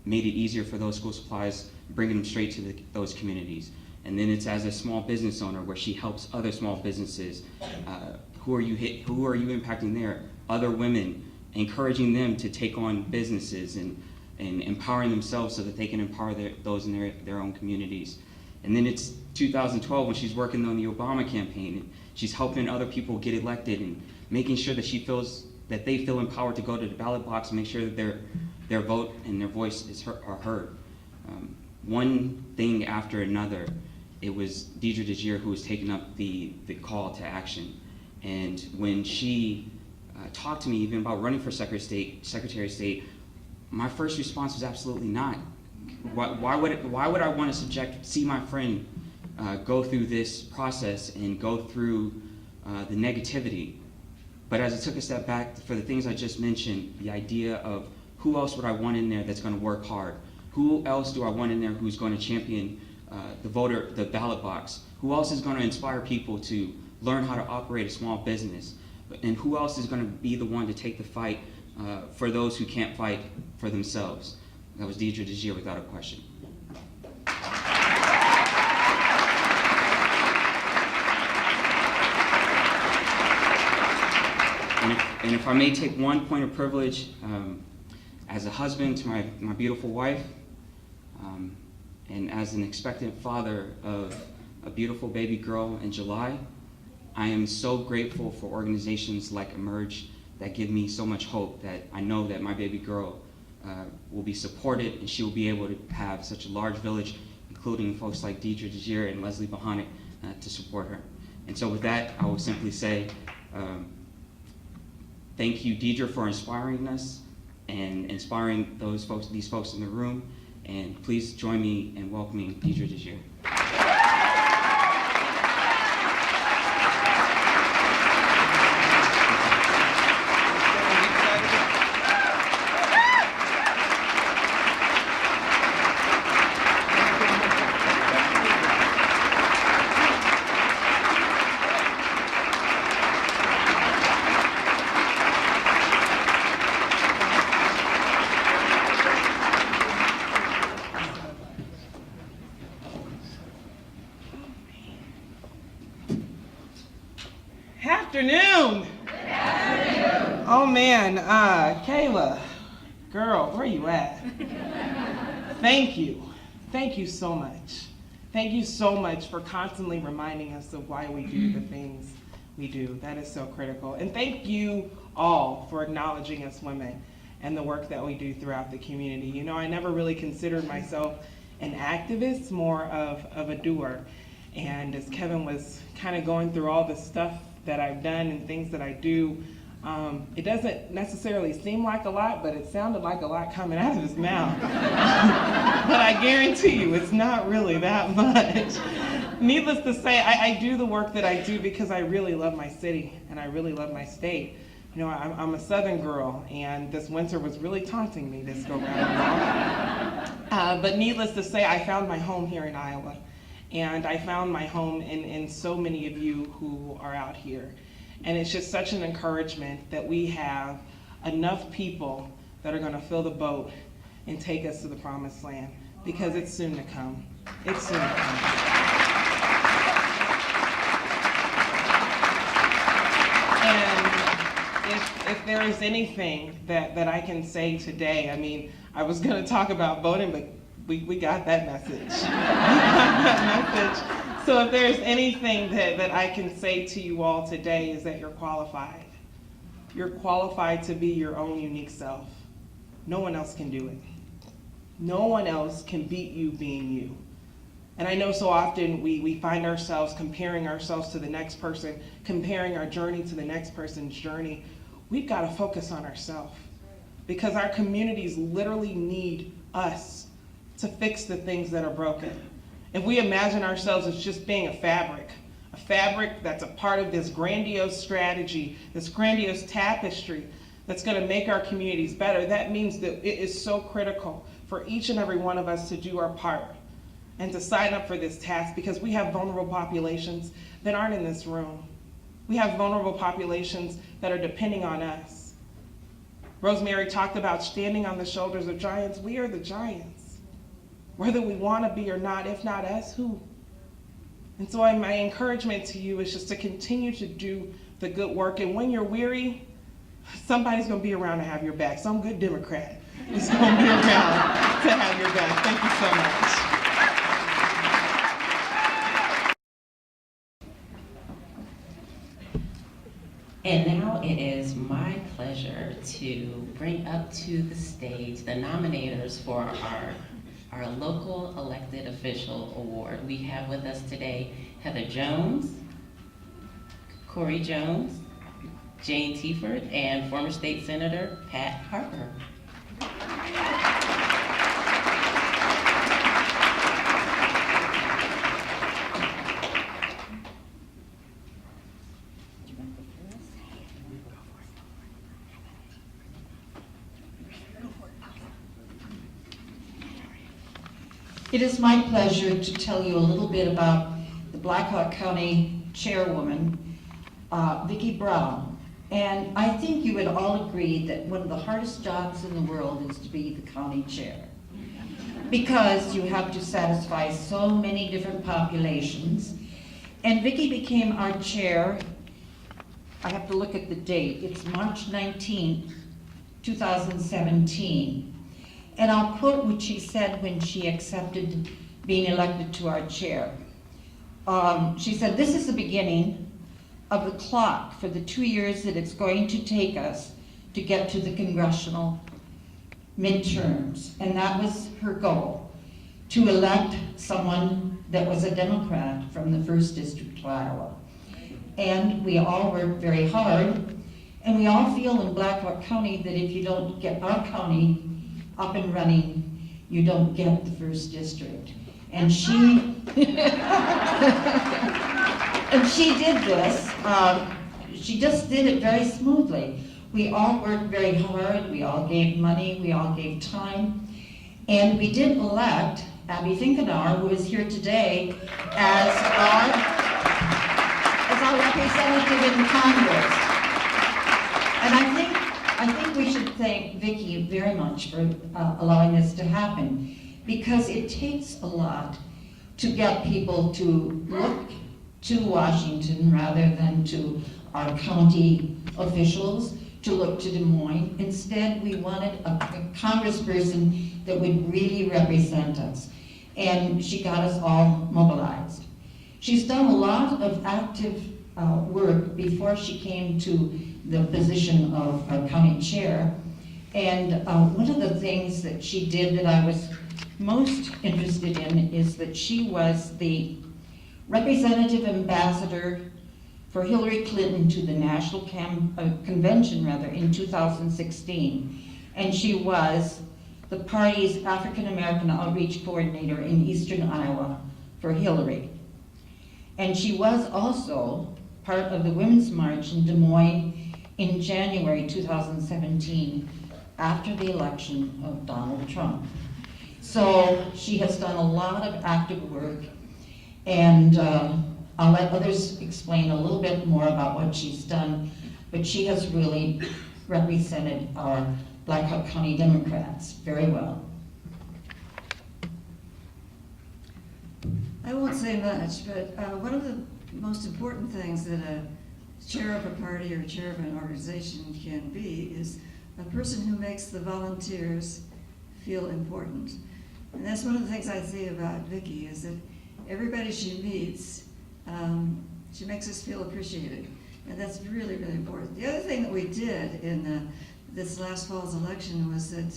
made it easier for those school supplies, bringing them straight to those communities. And then it's as a small business owner where she helps other small businesses. Who are you impacting there? Other women, encouraging them to take on businesses and empowering themselves so that they can empower those in their own communities. And then it's 2012 when she's working on the Obama campaign, and she's helping other people get elected and making sure that they feel empowered to go to the ballot box and make sure that their vote and their voice are heard. One thing after another, it was Deidre DeGier who was taking up the call to action. And when she talked to me even about running for Secretary of State, my first response was absolutely not. why would I want to see my friend go through this process and go through the negativity? But as I took a step back for the things I just mentioned, the idea of who else would I want in there that's going to work hard? Who else do I want in there who's going to champion the ballot box? Who else is going to inspire people to learn how to operate a small business? And who else is going to be the one to take the fight for those who can't fight for themselves? That was Deidre DeGier, without a question. And if I may take one point of privilege, as a husband to my beautiful wife, and as an expectant father of a beautiful baby girl in July, I am so grateful for organizations like Emerge that give me so much hope that I know that my baby girl will be supported and she will be able to have such a large village, including folks like Deidre DeGier and Leslie Bohanec, to support her. And so with that, I will simply say, thank you, Deidre, for inspiring us and inspiring these folks in the room. And please join me in welcoming Deidre DeGier. Afternoon. Oh man, Kayla, girl, where you at? Thank you so much. Thank you so much for constantly reminding us of why we do the things we do. That is so critical. And thank you all for acknowledging us women and the work that we do throughout the community. You know, I never really considered myself an activist, more of a doer. And as Kevin was kind of going through all the stuff that I've done and things that I do, it doesn't necessarily seem like a lot, but it sounded like a lot coming out of his mouth. But I guarantee you, it's not really that much. Needless to say, I do the work that I do because I really love my city and I really love my state. You know, I'm a Southern girl, and this winter was really taunting me this go round. But needless to say, I found my home here in Iowa. And I found my home in so many of you who are out here. And it's just such an encouragement that we have enough people that are going to fill the boat and take us to the promised land, because it's soon to come. It's soon to come. And if there is anything that I can say today, I mean, I was going to talk about voting, but we got that message. We got that message. So if there's anything that I can say to you all today is that you're qualified. You're qualified to be your own unique self. No one else can do it. No one else can beat you being you. And I know so often we find ourselves comparing ourselves to the next person, comparing our journey to the next person's journey. We've got to focus on ourselves, because our communities literally need us to fix the things that are broken. If we imagine ourselves as just being a fabric that's a part of this grandiose strategy, this grandiose tapestry that's going to make our communities better, that means that it is so critical for each and every one of us to do our part and to sign up for this task, because we have vulnerable populations that aren't in this room. We have vulnerable populations that are depending on us. Rosemary talked about standing on the shoulders of giants. We are the giants. Whether we want to be or not, if not us, who? And so my encouragement to you is just to continue to do the good work. And when you're weary, somebody's going to be around to have your back. Some good Democrat is going to be around to have your back. Thank you so much. And now it is my pleasure to bring up to the stage the nominators for our local elected official award. We have with us today Heather Jones, Corey Jones, Jane Tiefert, and former state senator Pat Harper. It is my pleasure to tell you a little bit about the Blackhawk County Chairwoman, Vicki Brown. And I think you would all agree that one of the hardest jobs in the world is to be the county chair, because you have to satisfy so many different populations. And Vicki became our chair, I have to look at the date, it's March 19th, 2017. And I'll quote what she said when she accepted being elected to our chair. She said, "This is the beginning of the clock for the 2 years that it's going to take us to get to the congressional midterms." And that was her goal, to elect someone that was a Democrat from the 1st District of Iowa. And we all worked very hard, and we all feel in Blackhawk County that if you don't get our county up and running, you don't get the 1st District. And she, and she did this. She just did it very smoothly. We all worked very hard, we all gave money, we all gave time, and we did elect Abby Finkenauer, who is here today, as our representative in Congress. And I think we should thank Vicki very much for allowing this to happen, because it takes a lot to get people to look to Washington rather than to our county officials, to look to Des Moines. Instead, we wanted a congressperson that would really represent us. And she got us all mobilized. She's done a lot of active work before she came to the position of county chair. And one of the things that she did that I was most interested in is that she was the representative ambassador for Hillary Clinton to the National Convention in 2016. And she was the party's African American outreach coordinator in Eastern Iowa for Hillary. And she was also part of the Women's March in Des Moines in January 2017, after the election of Donald Trump. So she has done a lot of active work, and I'll let others explain a little bit more about what she's done, but she has really represented our Blackhawk County Democrats very well. I won't say much, but one of the most important things that a chair of a party or chair of an organization can be is a person who makes the volunteers feel important. And that's one of the things I see about Vicki, is that everybody she meets, she makes us feel appreciated. And that's really, really important. The other thing that we did in this last fall's election was that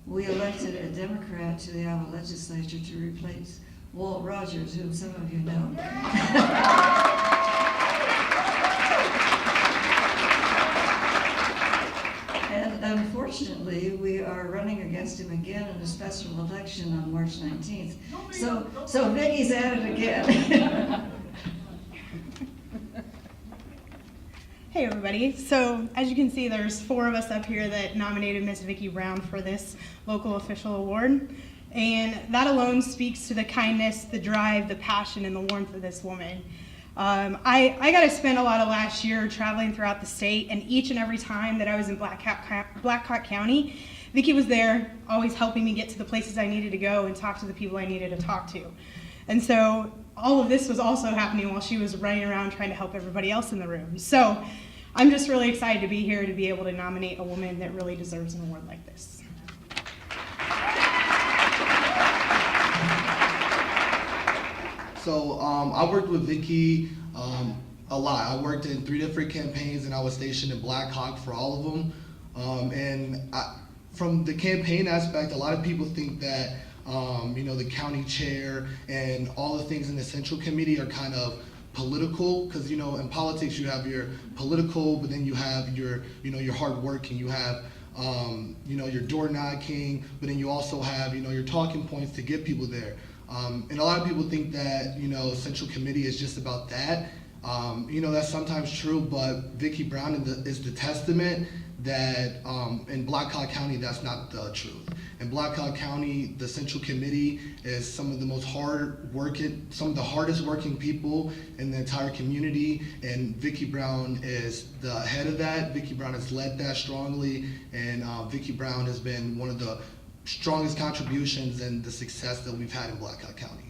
we elected a Democrat to the Iowa legislature to replace Walt Rogers, whom some of you know. And unfortunately, we are running against him again in a special election on March 19th. So Vicki's at it again. Hey everybody, so as you can see, there's 4 of us up here that nominated Miss Vicki Brown for this local official award. And that alone speaks to the kindness, the drive, the passion, and the warmth of this woman. I got to spend a lot of last year traveling throughout the state, and each and every time that I was in Blackhawk County, Vicki was there, always helping me get to the places I needed to go and talk to the people I needed to talk to. And so all of this was also happening while she was running around trying to help everybody else in the room. So I'm just really excited to be here to be able to nominate a woman that really deserves an award like this. So I worked with Vicki a lot. I worked in 3 different campaigns, and I was stationed in Blackhawk for all of them. From the campaign aspect, a lot of people think that the county chair and all the things in the central committee are kind of political, because in politics you have your political, but then you have your your hard work, and you have your door knocking, but then you also have your talking points to get people there. And a lot of people think that central committee is just about that. That's sometimes true, but Vicki Brown is the testament that in Black Hawk County, that's not the truth. In Black Hawk County, the Central Committee is some of the hardest working people in the entire community, and Vicki Brown is the head of that. Vicki Brown has led that strongly, and Vicki Brown has been one of the strongest contributions in the success that we've had in Black Hawk County.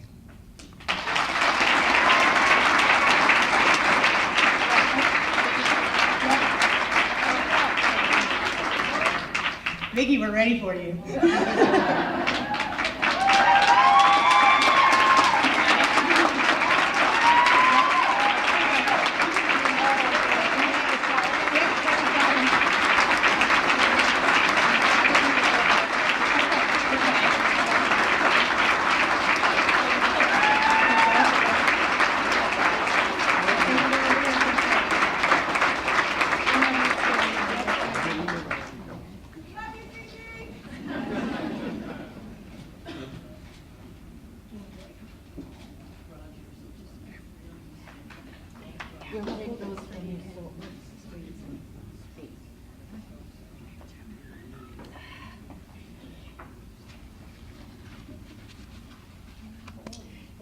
Vicki, we're ready for you.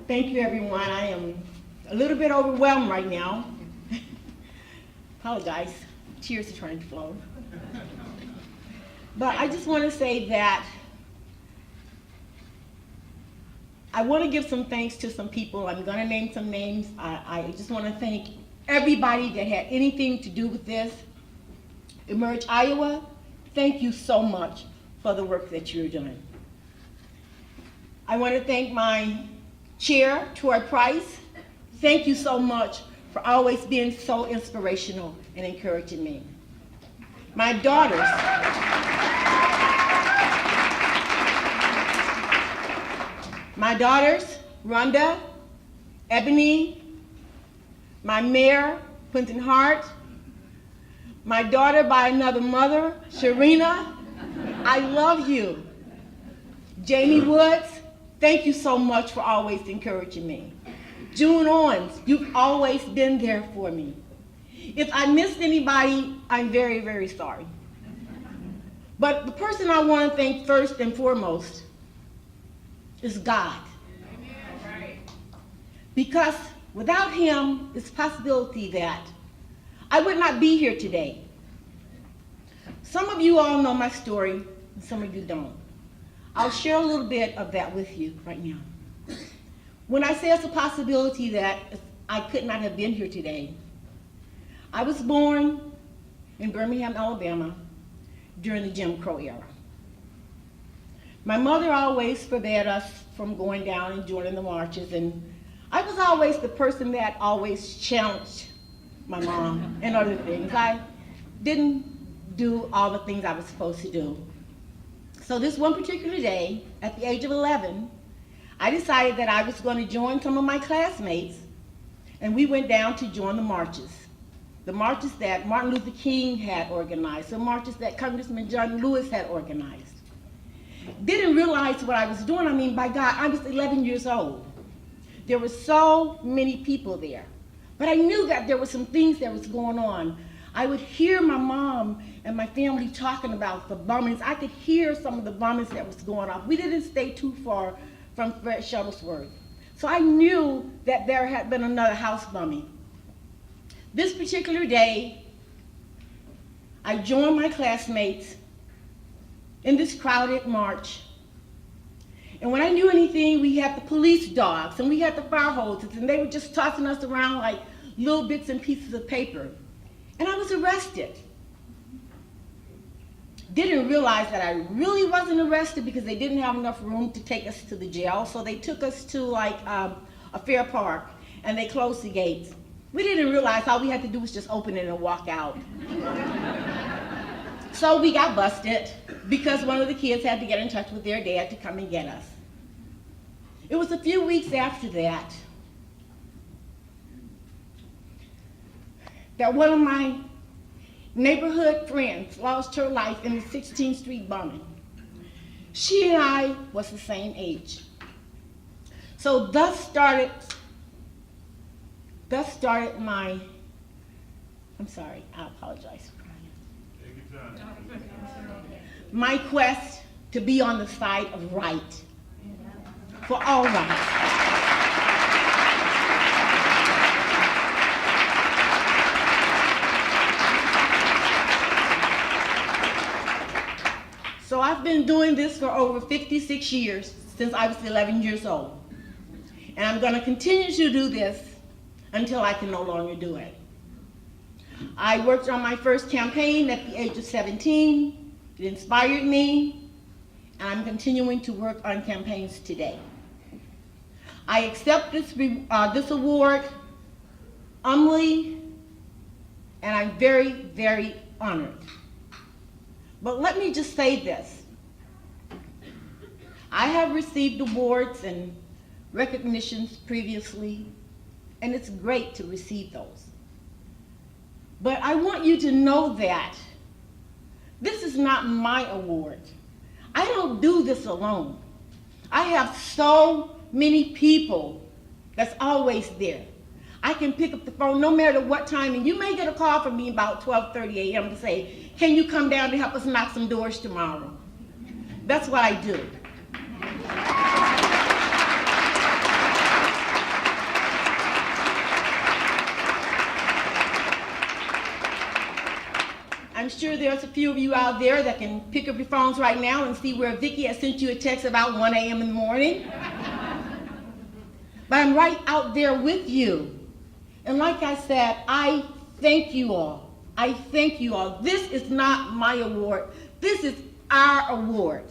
Thank you, everyone. I am a little bit overwhelmed right now. Apologize. Tears are trying to flow. But I just want to say that I want to give some thanks to some people. I'm going to name some names. I just want to thank everybody that had anything to do with this. Emerge Iowa, thank you so much for the work that you're doing. I want to thank my chair, Troy Price. Thank you so much for always being so inspirational and encouraging me. My daughters, Rhonda, Ebony, my mayor, Quentin Hart, my daughter by another mother, Sharina, I love you. Jamie Woods, thank you so much for always encouraging me. June Owens, you've always been there for me. If I missed anybody, I'm very, very sorry. But the person I want to thank first and foremost is God. Because without him, it's a possibility that I would not be here today. Some of you all know my story, and some of you don't. I'll share a little bit of that with you right now. When I say it's a possibility that I could not have been here today, I was born in Birmingham, Alabama during the Jim Crow era. My mother always forbade us from going down and joining the marches, and I was always the person that always challenged my mom and other things. I didn't do all the things I was supposed to do. So this one particular day, at the age of 11, I decided that I was going to join some of my classmates, and we went down to join the marches that Martin Luther King had organized, the marches that Congressman John Lewis had organized. Didn't realize what I was doing. I mean, by God, I was 11 years old. There were so many people there. But I knew that there were some things that was going on. I would hear my mom and my family talking about the bombings. I could hear some of the bombings that was going on. We didn't stay too far from Fred Shuttlesworth. So I knew that there had been another house bombing. This particular day, I joined my classmates in this crowded march. And when I knew anything, we had the police dogs and we had the fire hoses, and they were just tossing us around like little bits and pieces of paper. And I was arrested. Didn't realize that I really wasn't arrested because they didn't have enough room to take us to the jail. So they took us to like a fair park and they closed the gates. We didn't realize all we had to do was just open it and walk out. So we got busted because one of the kids had to get in touch with their dad to come and get us. It was a few weeks after that that one of my neighborhood friends lost her life in the 16th Street bombing. She and I was the same age. So thus started thus started my, I'm sorry, I apologize. My quest to be on the side of right, for all rights. So I've been doing this for over 56 years, since I was 11 years old. And I'm going to continue to do this until I can no longer do it. I worked on my first campaign at the age of 17. It inspired me, and I'm continuing to work on campaigns today. I accept this award humbly, and I'm very, very honored. But let me just say this. I have received awards and recognitions previously, and it's great to receive those. But I want you to know that this is not my award. I don't do this alone. I have so many people that's always there. I can pick up the phone no matter what time, and you may get a call from me about 12:30 a.m. to say, can you come down to help us knock some doors tomorrow? That's what I do. I'm sure there's a few of you out there that can pick up your phones right now and see where Vicki has sent you a text about 1 a.m. in the morning. But I'm right out there with you. And like I said, I thank you all. I thank you all. This is not my award. This is our award.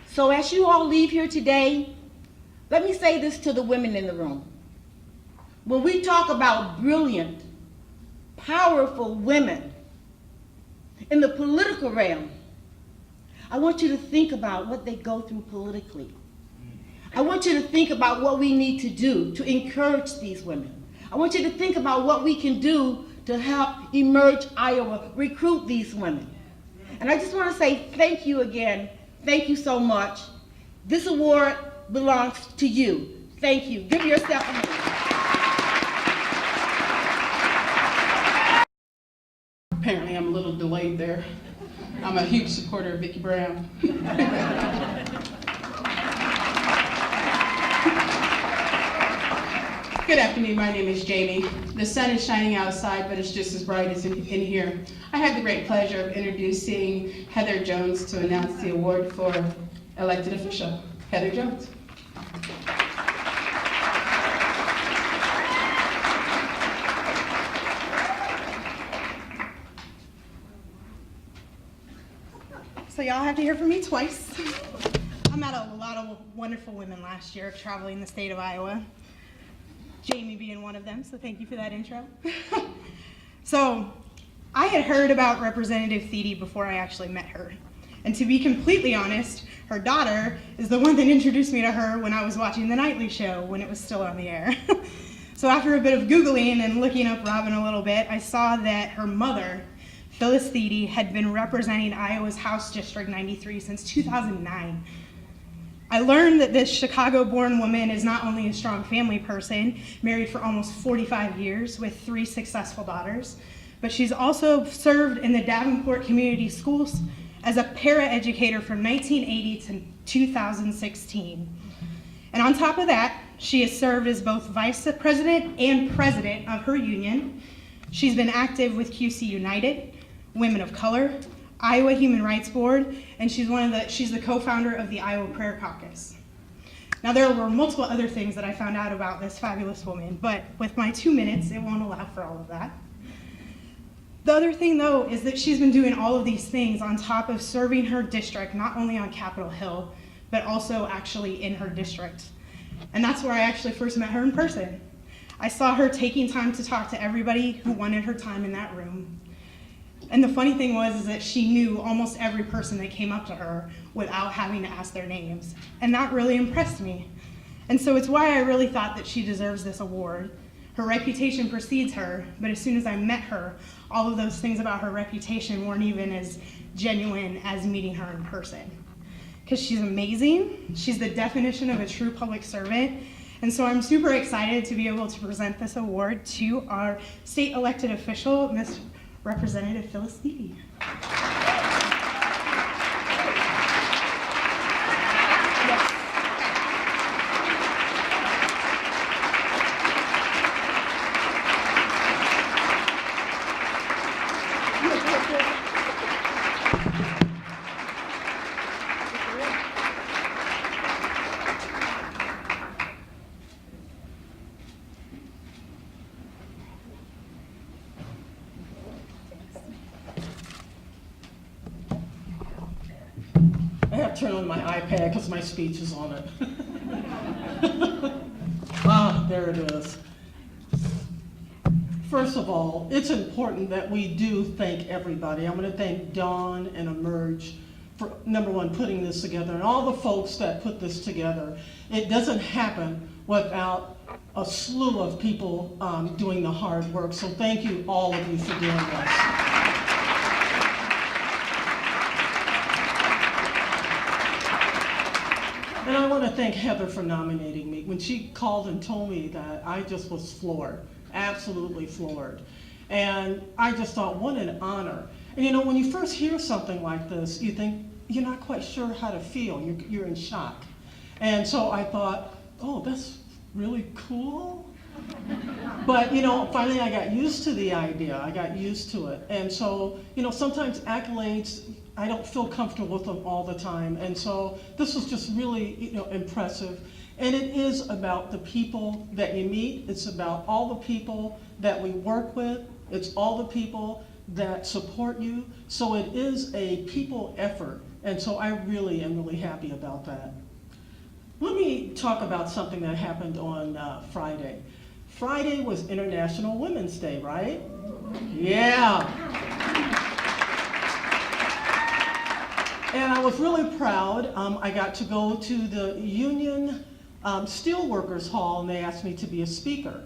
So as you all leave here today, let me say this to the women in the room. When we talk about brilliant, powerful women in the political realm, I want you to think about what they go through politically. I want you to think about what we need to do to encourage these women. I want you to think about what we can do to help Emerge Iowa recruit these women. And I just want to say thank you again. Thank you so much. This award belongs to you. Thank you. Give yourself a hand. Apparently I'm a little delayed there. I'm a huge supporter of Vicki Brown. Good afternoon, my name is Jamie. The sun is shining outside, but it's just as bright as in here. I have the great pleasure of introducing Heather Jones to announce the award for elected official. Heather Jones. So y'all have to hear from me twice. I met a lot of wonderful women last year traveling the state of Iowa. Jamie being one of them, so thank you for that intro. So I had heard about Representative Thiede before I actually met her. And to be completely honest, her daughter is the one that introduced me to her when I was watching The Nightly Show when it was still on the air. So after a bit of Googling and looking up Robin a little bit, I saw that her mother, Phyllis Thiede, had been representing Iowa's House District 93 since 2009. I learned that this Chicago-born woman is not only a strong family person, married for almost 45 years with 3 successful daughters, but she's also served in the Davenport Community Schools as a para-educator from 1980 to 2016. And on top of that, she has served as both vice president and president of her union. She's been active with QC United, Women of Color, Iowa Human Rights Board, and she's the co-founder of the Iowa Prayer Caucus. Now there were multiple other things that I found out about this fabulous woman, but with my 2 minutes, it won't allow for all of that. The other thing though is that she's been doing all of these things on top of serving her district, not only on Capitol Hill, but also actually in her district. And that's where I actually first met her in person. I saw her taking time to talk to everybody who wanted her time in that room. And the funny thing was is that she knew almost every person that came up to her without having to ask their names. And that really impressed me. And so it's why I really thought that she deserves this award. her reputation precedes her, but as soon as I met her, all of those things about her reputation weren't even as genuine as meeting her in person. Because she's amazing, she's the definition of a true public servant, and so I'm super excited to be able to present this award to our state elected official, Ms. Representative Phyllis Thiede. I have to turn on my iPad because my speech is on it. There it is. First of all, it's important that we do thank everybody. I'm going to thank Dawn and Emerge for, number one, putting this together, and all the folks that put this together. It doesn't happen without a slew of people doing the hard work. So thank you, all of you, for doing this. And I want to thank Heather for nominating me. When she called and told me that, I just was floored, absolutely floored. And I just thought, what an honor. And you know, when you first hear something like this, you think, you're not quite sure how to feel, you're in shock. And so I thought, oh, that's really cool. But you know, finally I got used to the idea, I got used to it. And so, you know, sometimes accolades, I don't feel comfortable with them all the time. And so this was just really, you know, impressive. And it is about the people that you meet. It's about all the people that we work with. It's all the people that support you. So it is a people effort. And so I really am really happy about that. Let me talk about something that happened on Friday. Friday was International Women's Day, right? Yeah. And I was really proud. I got to go to the Union Steelworkers Hall, and they asked me to be a speaker.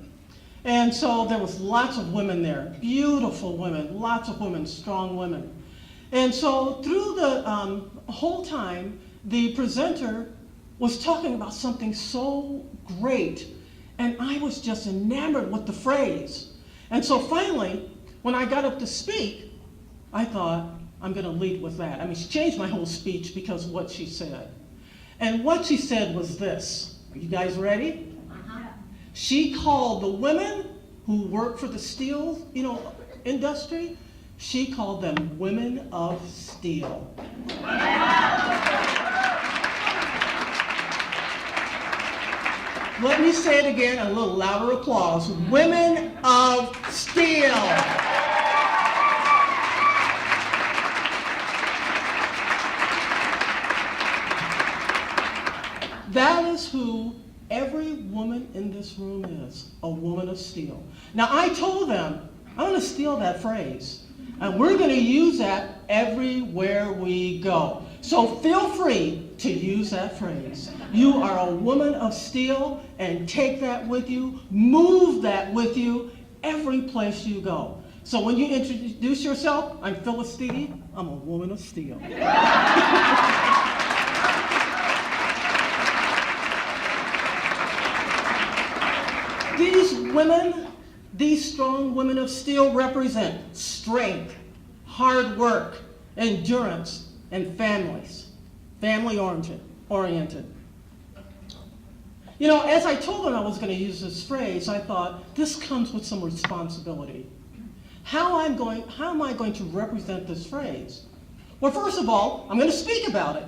And so there was lots of women there, beautiful women, lots of women, strong women. And so through the whole time, the presenter was talking about something so great, and I was just enamored with the phrase. And so finally, when I got up to speak, I thought, I'm going to lead with that. I mean, she changed my whole speech because of what she said. And what she said was this. Are you guys ready? She called the women who work for the steel, you know, industry, she called them women of steel. Let me say it again, a little louder applause. Women of steel. That is who every woman in this room is, a woman of steel. Now I told them, I'm going to steal that phrase, and we're going to use that everywhere we go. So feel free to use that phrase. You are a woman of steel, and take that with you, move that with you every place you go. So when you introduce yourself, I'm Phyllis Thiede, I'm a woman of steel. These women, these strong women of steel represent strength, hard work, endurance, and family-oriented. You know, as I told them I was going to use this phrase, I thought, this comes with some responsibility. How am I going to represent this phrase? Well, first of all, I'm going to speak about it.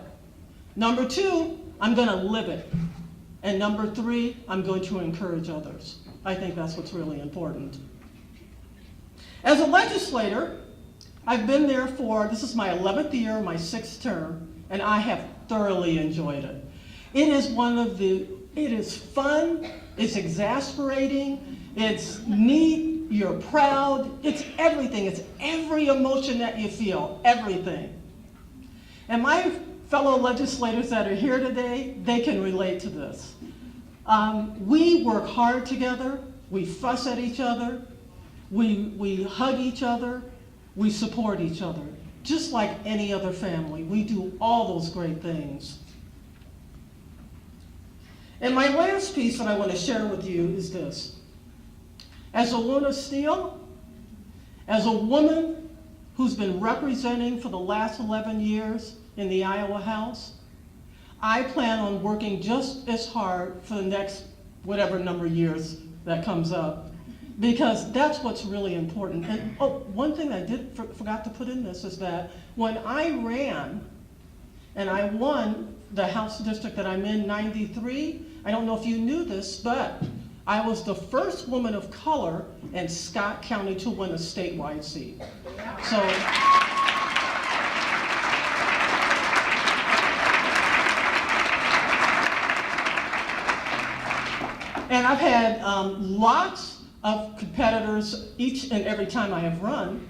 Number two, I'm going to live it. And number three, I'm going to encourage others. I think that's what's really important. As a legislator, I've been there for, this is my 11th year, my 6th term, and I have thoroughly enjoyed it. It is it is fun, it's exasperating, it's neat, you're proud, it's everything, it's every emotion that you feel, everything. And my fellow legislators that are here today, they can relate to this. We work hard together, We fuss at each other. We hug each other. We support each other. Just like any other family, we do all those great things. And my last piece that I want to share with you is this. As a Luna Steele, as a woman who's been representing for the last 11 years in the Iowa House, I plan on working just as hard for the next whatever number of years that comes up, because that's what's really important. And one thing I forgot to put in this is that when I ran and I won the House district that I'm in, 93, I don't know if you knew this, but I was the first woman of color in Scott County to win a statewide seat. So, and I've had lots of competitors each and every time I have run,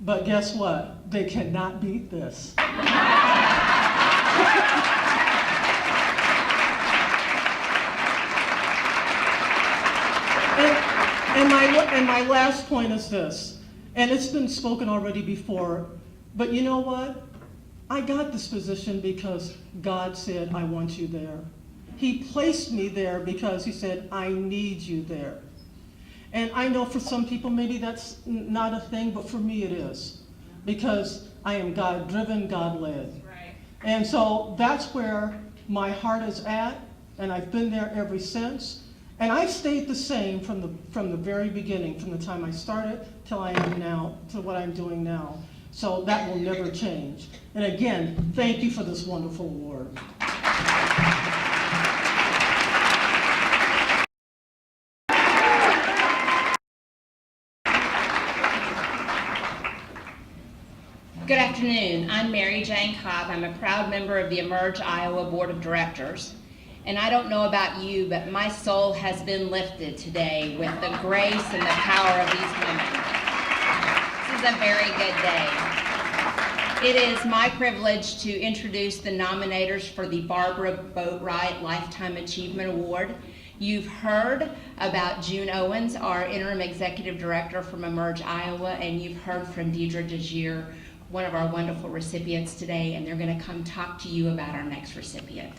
but guess what? They cannot beat this. And my last point is this, and it's been spoken already before, but you know what? I got this position because God said, I want you there. He placed me there because he said, I need you there. And I know for some people maybe that's not a thing, but for me it is. Because I am God-driven, God-led. Right. And so that's where my heart is at, and I've been there ever since. And I've stayed the same from the very beginning, from the time I started till I am now, to what I'm doing now. So that will never change. And again, thank you for this wonderful award. Good afternoon. I'm Mary Jane Cobb. I'm a proud member of the Emerge Iowa Board of Directors. And I don't know about you, but my soul has been lifted today with the grace and the power of these women. This is a very good day. It is my privilege to introduce the nominators for the Barbara Boatwright Lifetime Achievement Award. You've heard about June Owens, our Interim Executive Director from Emerge Iowa, and you've heard from Deidre DeGier, one of our wonderful recipients today, and they're going to come talk to you about our next recipient.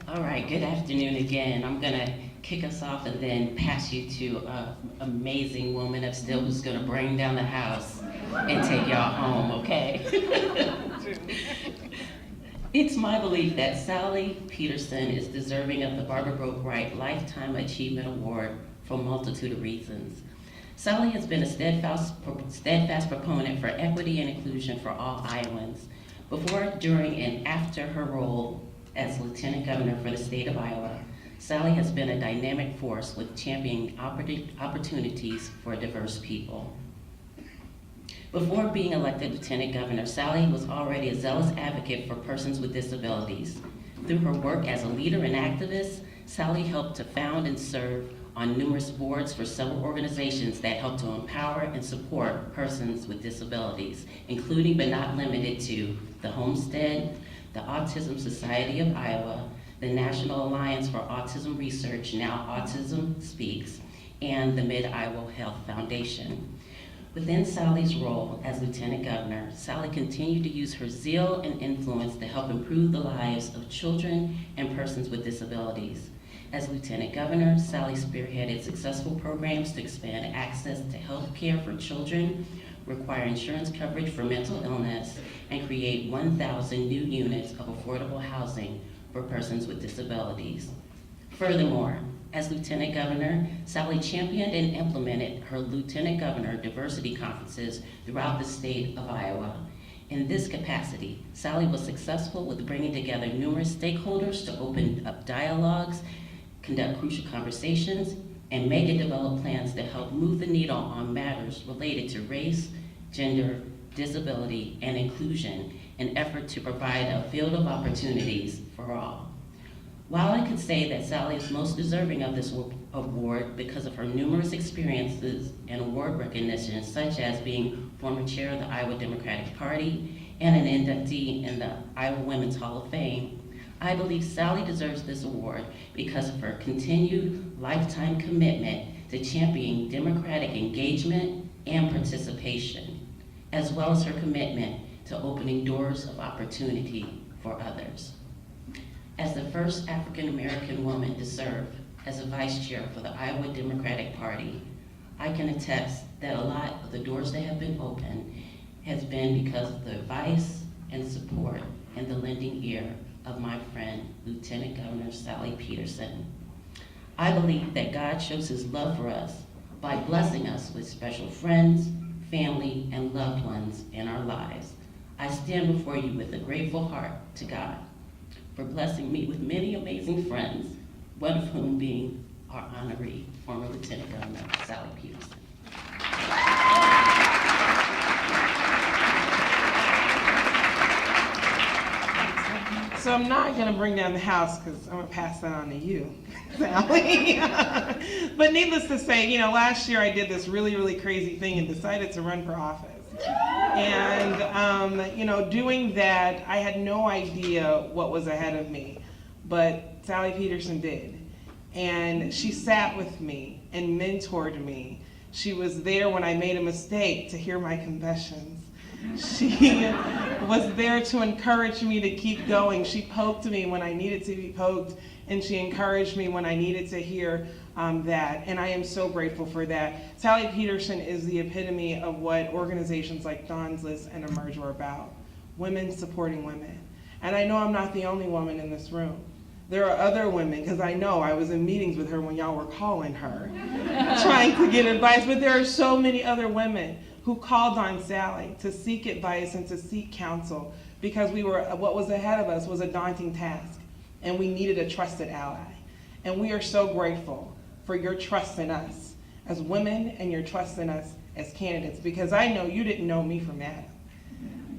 All right, good afternoon again. I'm gonna kick us off and then pass you to an amazing woman upstairs who's gonna bring down the house and take y'all home, okay? It's my belief that Sally Peterson is deserving of the Barbara Boatwright Lifetime Achievement Award for a multitude of reasons. Sally has been a steadfast proponent for equity and inclusion for all Iowans. Before, during, and after her role as Lieutenant Governor for the state of Iowa, Sally has been a dynamic force with championing opportunities for diverse people. Before being elected Lieutenant Governor, Sally was already a zealous advocate for persons with disabilities. Through her work as a leader and activist, Sally helped to found and serve on numerous boards for several organizations that help to empower and support persons with disabilities, including but not limited to the Homestead, the Autism Society of Iowa, the National Alliance for Autism Research, now Autism Speaks, and the Mid-Iowa Health Foundation. Within Sally's role as Lieutenant Governor, Sally continued to use her zeal and influence to help improve the lives of children and persons with disabilities. As Lieutenant Governor, Sally spearheaded successful programs to expand access to health care for children, require insurance coverage for mental illness, and create 1,000 new units of affordable housing for persons with disabilities. Furthermore, as Lieutenant Governor, Sally championed and implemented her Lieutenant Governor diversity conferences throughout the state of Iowa. In this capacity, Sally was successful with bringing together numerous stakeholders to open up dialogues, conduct crucial conversations, and make and develop plans to help move the needle on matters related to race, gender, disability, and inclusion in an effort to provide a field of opportunities for all. While I could say that Sally is most deserving of this Award because of her numerous experiences and award recognition, such as being former chair of the Iowa Democratic Party and an inductee in the Iowa Women's Hall of Fame. I believe Sally deserves this award because of her continued lifetime commitment to championing democratic engagement and participation, as well as her commitment to opening doors of opportunity for others. As the first African American woman to serve as a vice chair for the Iowa Democratic Party, I can attest that a lot of the doors that have been opened has been because of the advice and support and the lending ear of my friend, Lieutenant Governor Sally Peterson. I believe that God shows his love for us by blessing us with special friends, family, and loved ones in our lives. I stand before you with a grateful heart to God for blessing me with many amazing friends, one of whom being our honoree, former Lieutenant Governor Sally Peterson. So I'm not going to bring down the house because I'm going to pass that on to you, Sally. But needless to say, last year I did this really, really crazy thing and decided to run for office. And, doing that, I had no idea what was ahead of me, but Sally Peterson did. And she sat with me and mentored me. She was there when I made a mistake to hear my confessions. She was there to encourage me to keep going. She poked me when I needed to be poked, and she encouraged me when I needed to hear that. And I am so grateful for that. Sally Peterson is the epitome of what organizations like Dawn's List and Emerge are about. Women supporting women. And I know I'm not the only woman in this room. There are other women, because I know I was in meetings with her when y'all were calling her, trying to get advice, but there are so many other women who called on Sally to seek advice and to seek counsel because what was ahead of us was a daunting task, and we needed a trusted ally. And we are so grateful for your trust in us as women and your trust in us as candidates, because I know you didn't know me from Adam,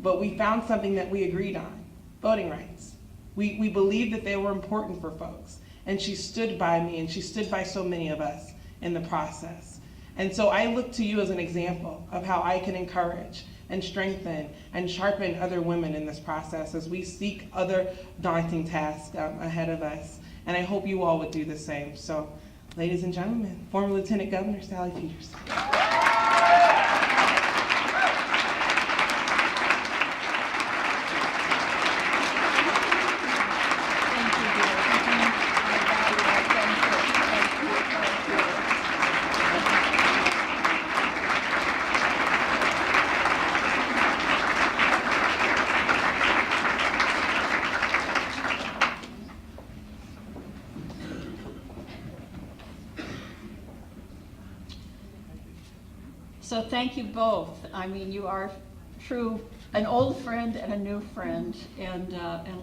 but we found something that we agreed on, voting rights. We believed that they were important for folks, and she stood by me, and she stood by so many of us in the process. And so I look to you as an example of how I can encourage and strengthen and sharpen other women in this process as we seek other daunting tasks ahead of us. And I hope you all would do the same. So, ladies and gentlemen, former Lieutenant Governor Sally Peterson. So thank you both. I mean, you are an old friend and a new friend, and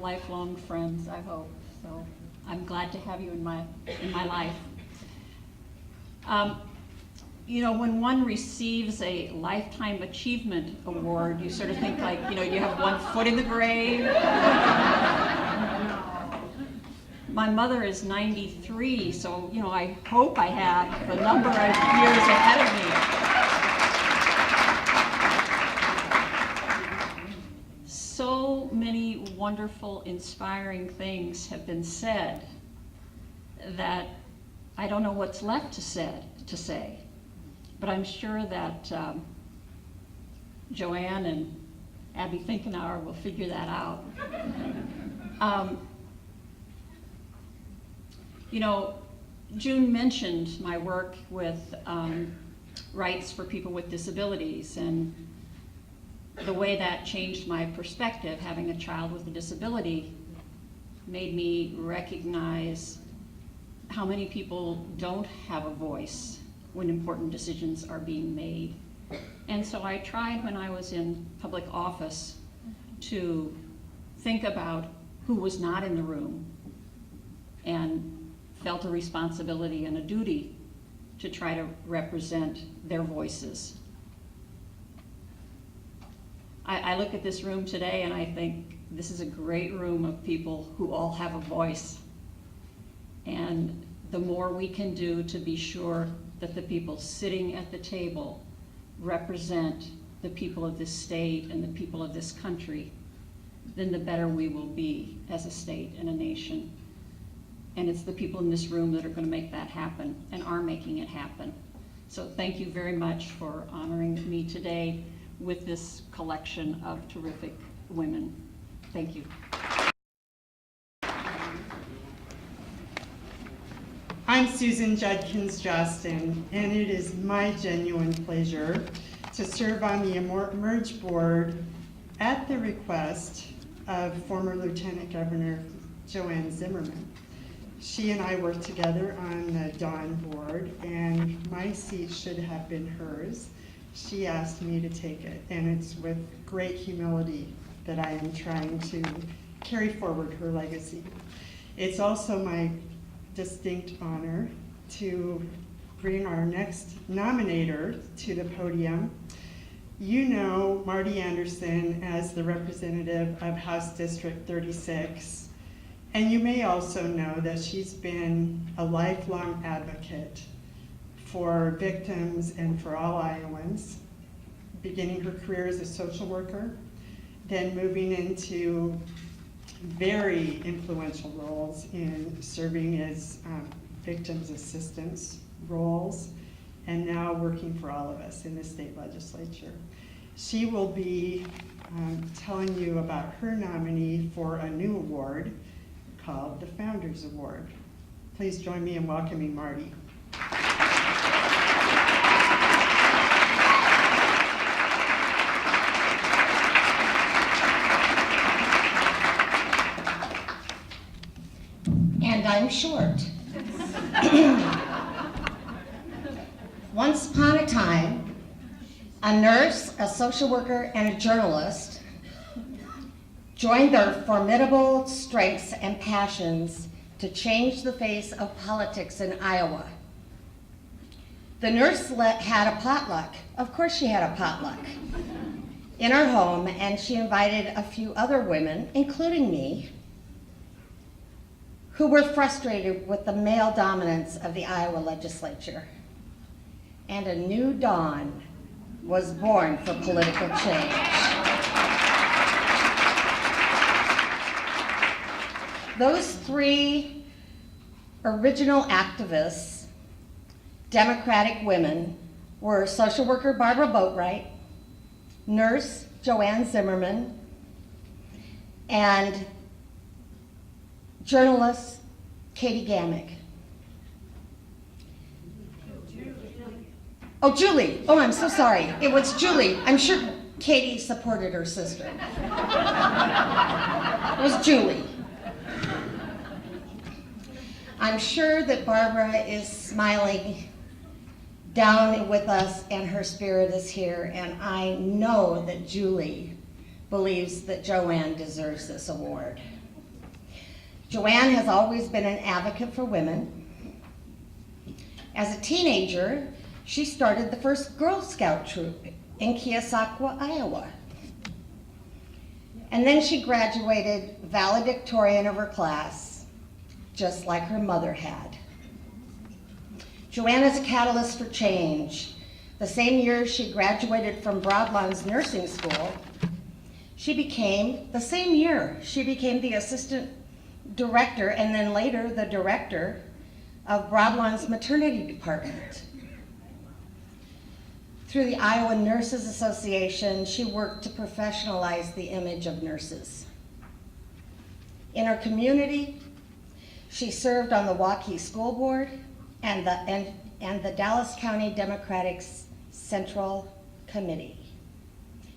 lifelong friends, I hope. So I'm glad to have you in my life. When one receives a Lifetime Achievement Award, you sort of think like, you have one foot in the grave. My mother is 93, so, I hope I have a number of years ahead of me. So many wonderful, inspiring things have been said that I don't know what's left to say. But I'm sure that Joanne and Abby Finkenauer will figure that out. June mentioned my work with rights for people with disabilities, and the way that changed my perspective. Having a child with a disability made me recognize how many people don't have a voice when important decisions are being made. And so I tried when I was in public office to think about who was not in the room, and felt a responsibility and a duty to try to represent their voices. I look at this room today and I think this is a great room of people who all have a voice. And the more we can do to be sure that the people sitting at the table represent the people of this state and the people of this country, then the better we will be as a state and a nation. And it's the people in this room that are going to make that happen and are making it happen. So thank you very much for honoring me today with this collection of terrific women. Thank you. I'm Susan Judkins Justin, and it is my genuine pleasure to serve on the Emerge Board at the request of former Lieutenant Governor Joanne Zimmerman. She and I worked together on the Dawn Board, and my seat should have been hers. She asked me to take it, and it's with great humility that I am trying to carry forward her legacy. It's also my distinct honor to bring our next nominator to the podium. You know Marty Anderson as the representative of House District 36, and you may also know that she's been a lifelong advocate for victims and for all Iowans, beginning her career as a social worker, then moving into very influential roles in serving as victims assistance roles, and now working for all of us in the state legislature. She will be telling you about her nominee for a new award called the Founders Award. Please join me in welcoming Marty. And I'm short. Once upon a time, a nurse, a social worker, and a journalist joined their formidable strengths and passions to change the face of politics in Iowa. The nurse had a potluck. Of course she had a potluck in her home, and she invited a few other women, including me, who were frustrated with the male dominance of the Iowa legislature. And a new dawn was born for political change. Those three original activists, Democratic women, were social worker Barbara Boatwright, nurse Joanne Zimmerman, and journalist Katie Gamick. Oh, Julie. Oh, I'm so sorry. It was Julie. I'm sure Katie supported her sister. It was Julie. I'm sure that Barbara is smiling down with us and her spirit is here, and I know that Julie believes that Joanne deserves this award. Joanne has always been an advocate for women. As a teenager, she started the first Girl Scout troop in Keosauqua, Iowa. And then she graduated valedictorian of her class, just like her mother had. Joanne is a catalyst for change. The same year she graduated from Broadlawns Nursing School, the same year she became the assistant director and then later the director of Broadlawns Maternity Department. Through the Iowa Nurses Association, she worked to professionalize the image of nurses. In her community, she served on the Waukee School Board and the Dallas County Democratic Central Committee.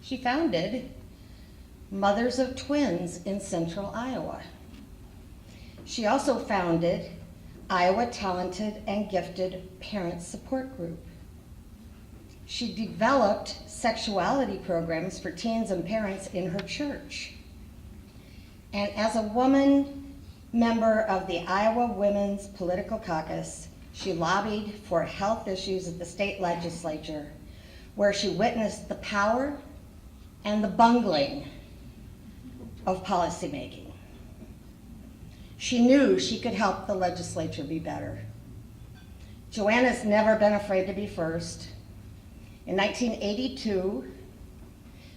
She founded Mothers of Twins in Central Iowa. She also founded Iowa Talented and Gifted Parent Support Group. She developed sexuality programs for teens and parents in her church. And as a woman member of the Iowa Women's Political Caucus, she lobbied for health issues at the state legislature, where she witnessed the power and the bungling of policymaking. She knew she could help the legislature be better. Joanna's never been afraid to be first. In 1982,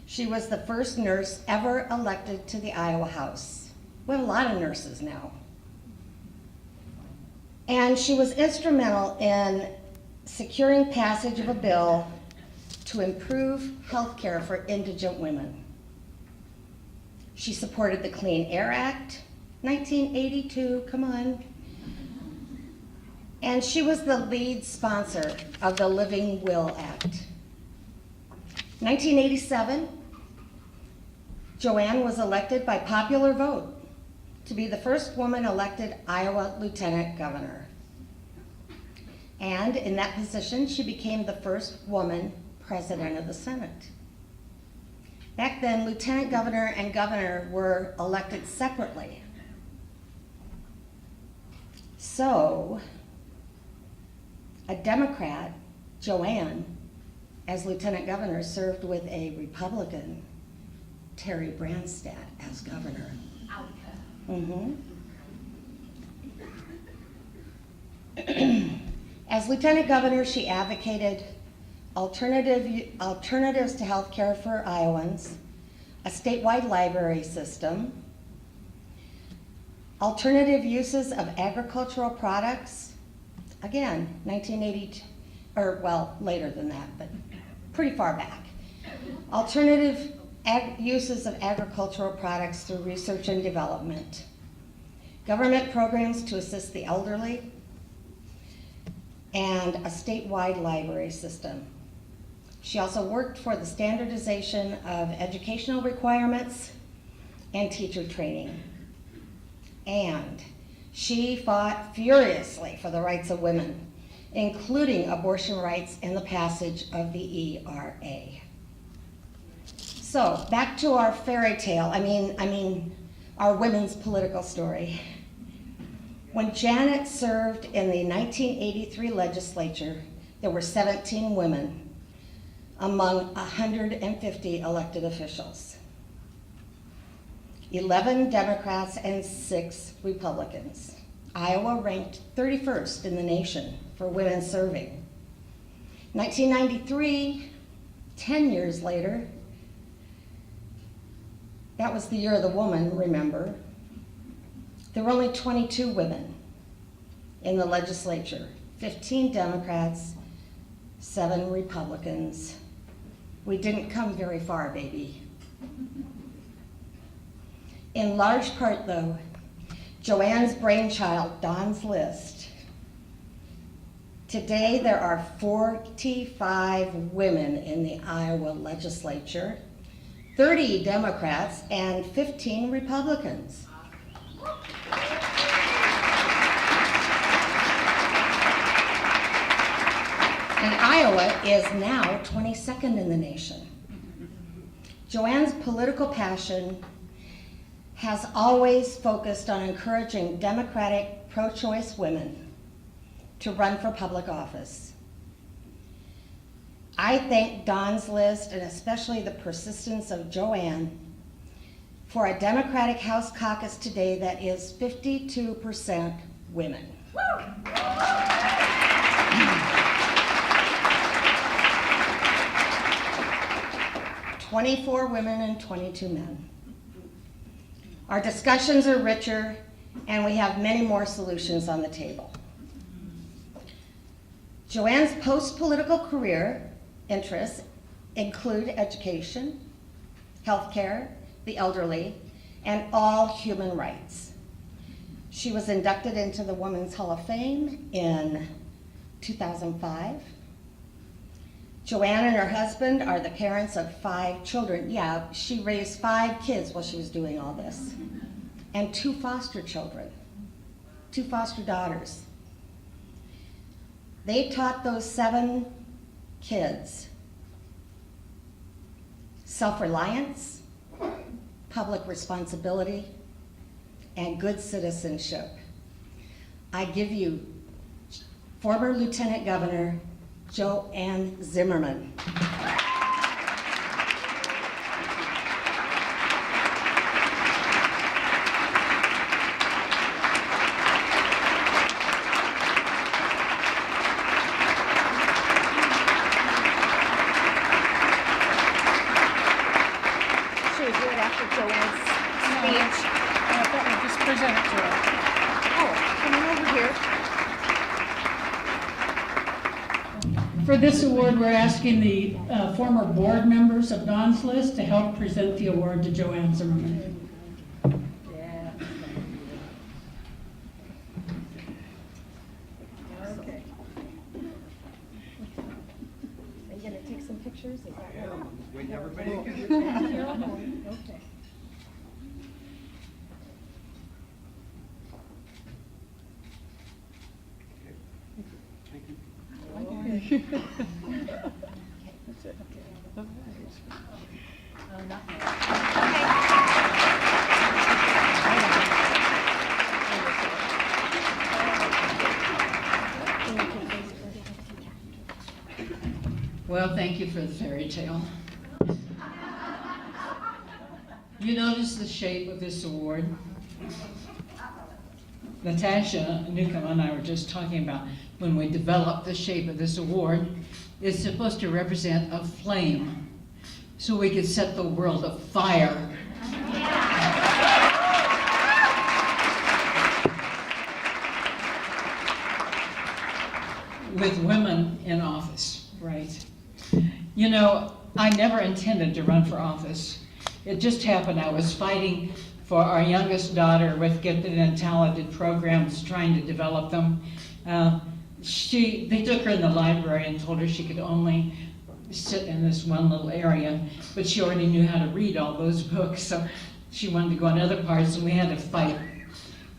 she was the first nurse ever elected to the Iowa House. We have a lot of nurses now. And she was instrumental in securing passage of a bill to improve health care for indigent women. She supported the Clean Air Act, 1982, come on. And she was the lead sponsor of the Living Will Act. 1987, Joanne was elected by popular vote to be the first woman elected Iowa Lieutenant Governor. And in that position, she became the first woman President of the Senate. Back then, Lieutenant Governor and Governor were elected separately. So, a Democrat, Joanne, as Lieutenant Governor, served with a Republican, Terry Branstad, as governor. As Lieutenant Governor, she advocated alternatives to health care for Iowans, a statewide library system, alternative uses of agricultural products, again, 1980, or well, later than that, but pretty far back. Alternative uses of agricultural products through research and development. Government programs to assist the elderly, and a statewide library system. She also worked for the standardization of educational requirements and teacher training. And she fought furiously for the rights of women, including abortion rights and the passage of the ERA. So back to our fairy tale, I mean our women's political story. When Janet served in the 1983 legislature, there were 17 women among 150 elected officials. 11 Democrats and 6 Republicans. Iowa ranked 31st in the nation for women serving. 1993, 10 years later, that was the year of the woman, remember. There were only 22 women in the legislature, 15 Democrats, 7 Republicans. We didn't come very far, baby. In large part, though, Joanne's brainchild, Don's List. Today, there are 45 women in the Iowa legislature, 30 Democrats, and 15 Republicans. And Iowa is now 22nd in the nation. Joanne's political passion has always focused on encouraging Democratic pro-choice women to run for public office. I thank Don's List, and especially the persistence of Joanne, for a Democratic House caucus today that is 52% women. 24 women and 22 men. Our discussions are richer, and we have many more solutions on the table. Joanne's post-political career interests include education, healthcare, the elderly, and all human rights. She was inducted into the Women's Hall of Fame in 2005. Joanne and her husband are the parents of 5 children. Yeah, she raised 5 kids while she was doing all this. And 2 foster children, 2 foster daughters. They taught those 7 kids self-reliance, public responsibility, and good citizenship. I give you former Lieutenant Governor Joanne Zimmerman. actually do it after Joanne's speech. I thought we'd just present it to her. Oh, come on over here. For this award, we're asking the former board members of Don's List to help present the award to Joanne Zimmerman. Okay. Are you gonna take some pictures? Is that right? Wait, everybody. Okay. That's it. Well, thank you for the fairy tale. You notice the shape of this award? Natasha Newcomb and I were just talking about when we developed the shape of this award, it's supposed to represent a flame, so we could set the world afire. With women in office, right? You know, I never intended to run for office. It just happened I was fighting for our youngest daughter with gifted and talented programs, trying to develop them. They took her in the library and told her she could only sit in this one little area, but she already knew how to read all those books, so she wanted to go in other parts, and we had to fight.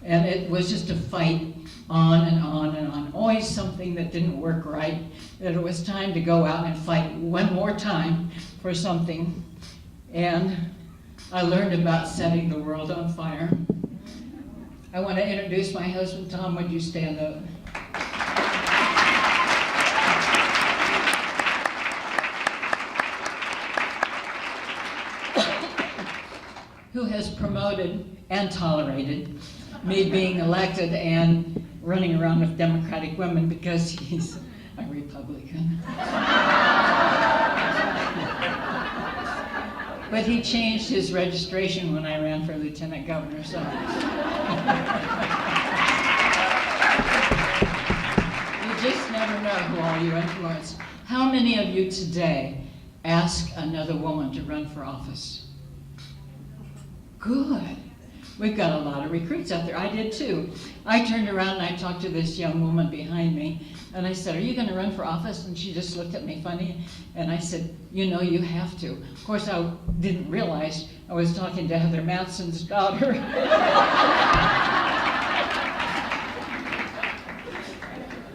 And it was just a fight on and on and on, always something that didn't work right, that it was time to go out and fight one more time for something. And I learned about setting the world on fire. I want to introduce my husband, Tom. Would you stand up? Who has promoted and tolerated me being elected and running around with Democratic women because he's a Republican. But he changed his registration when I ran for lieutenant governor, so. You just never know who all you influence. How many of you today ask another woman to run for office? Good. We've got a lot of recruits out there. I did too. I turned around and I talked to this young woman behind me, and I said, "Are you going to run for office?" And she just looked at me funny, and I said, "You know, you have to." Of course, I didn't realize I was talking to Heather Matson's daughter.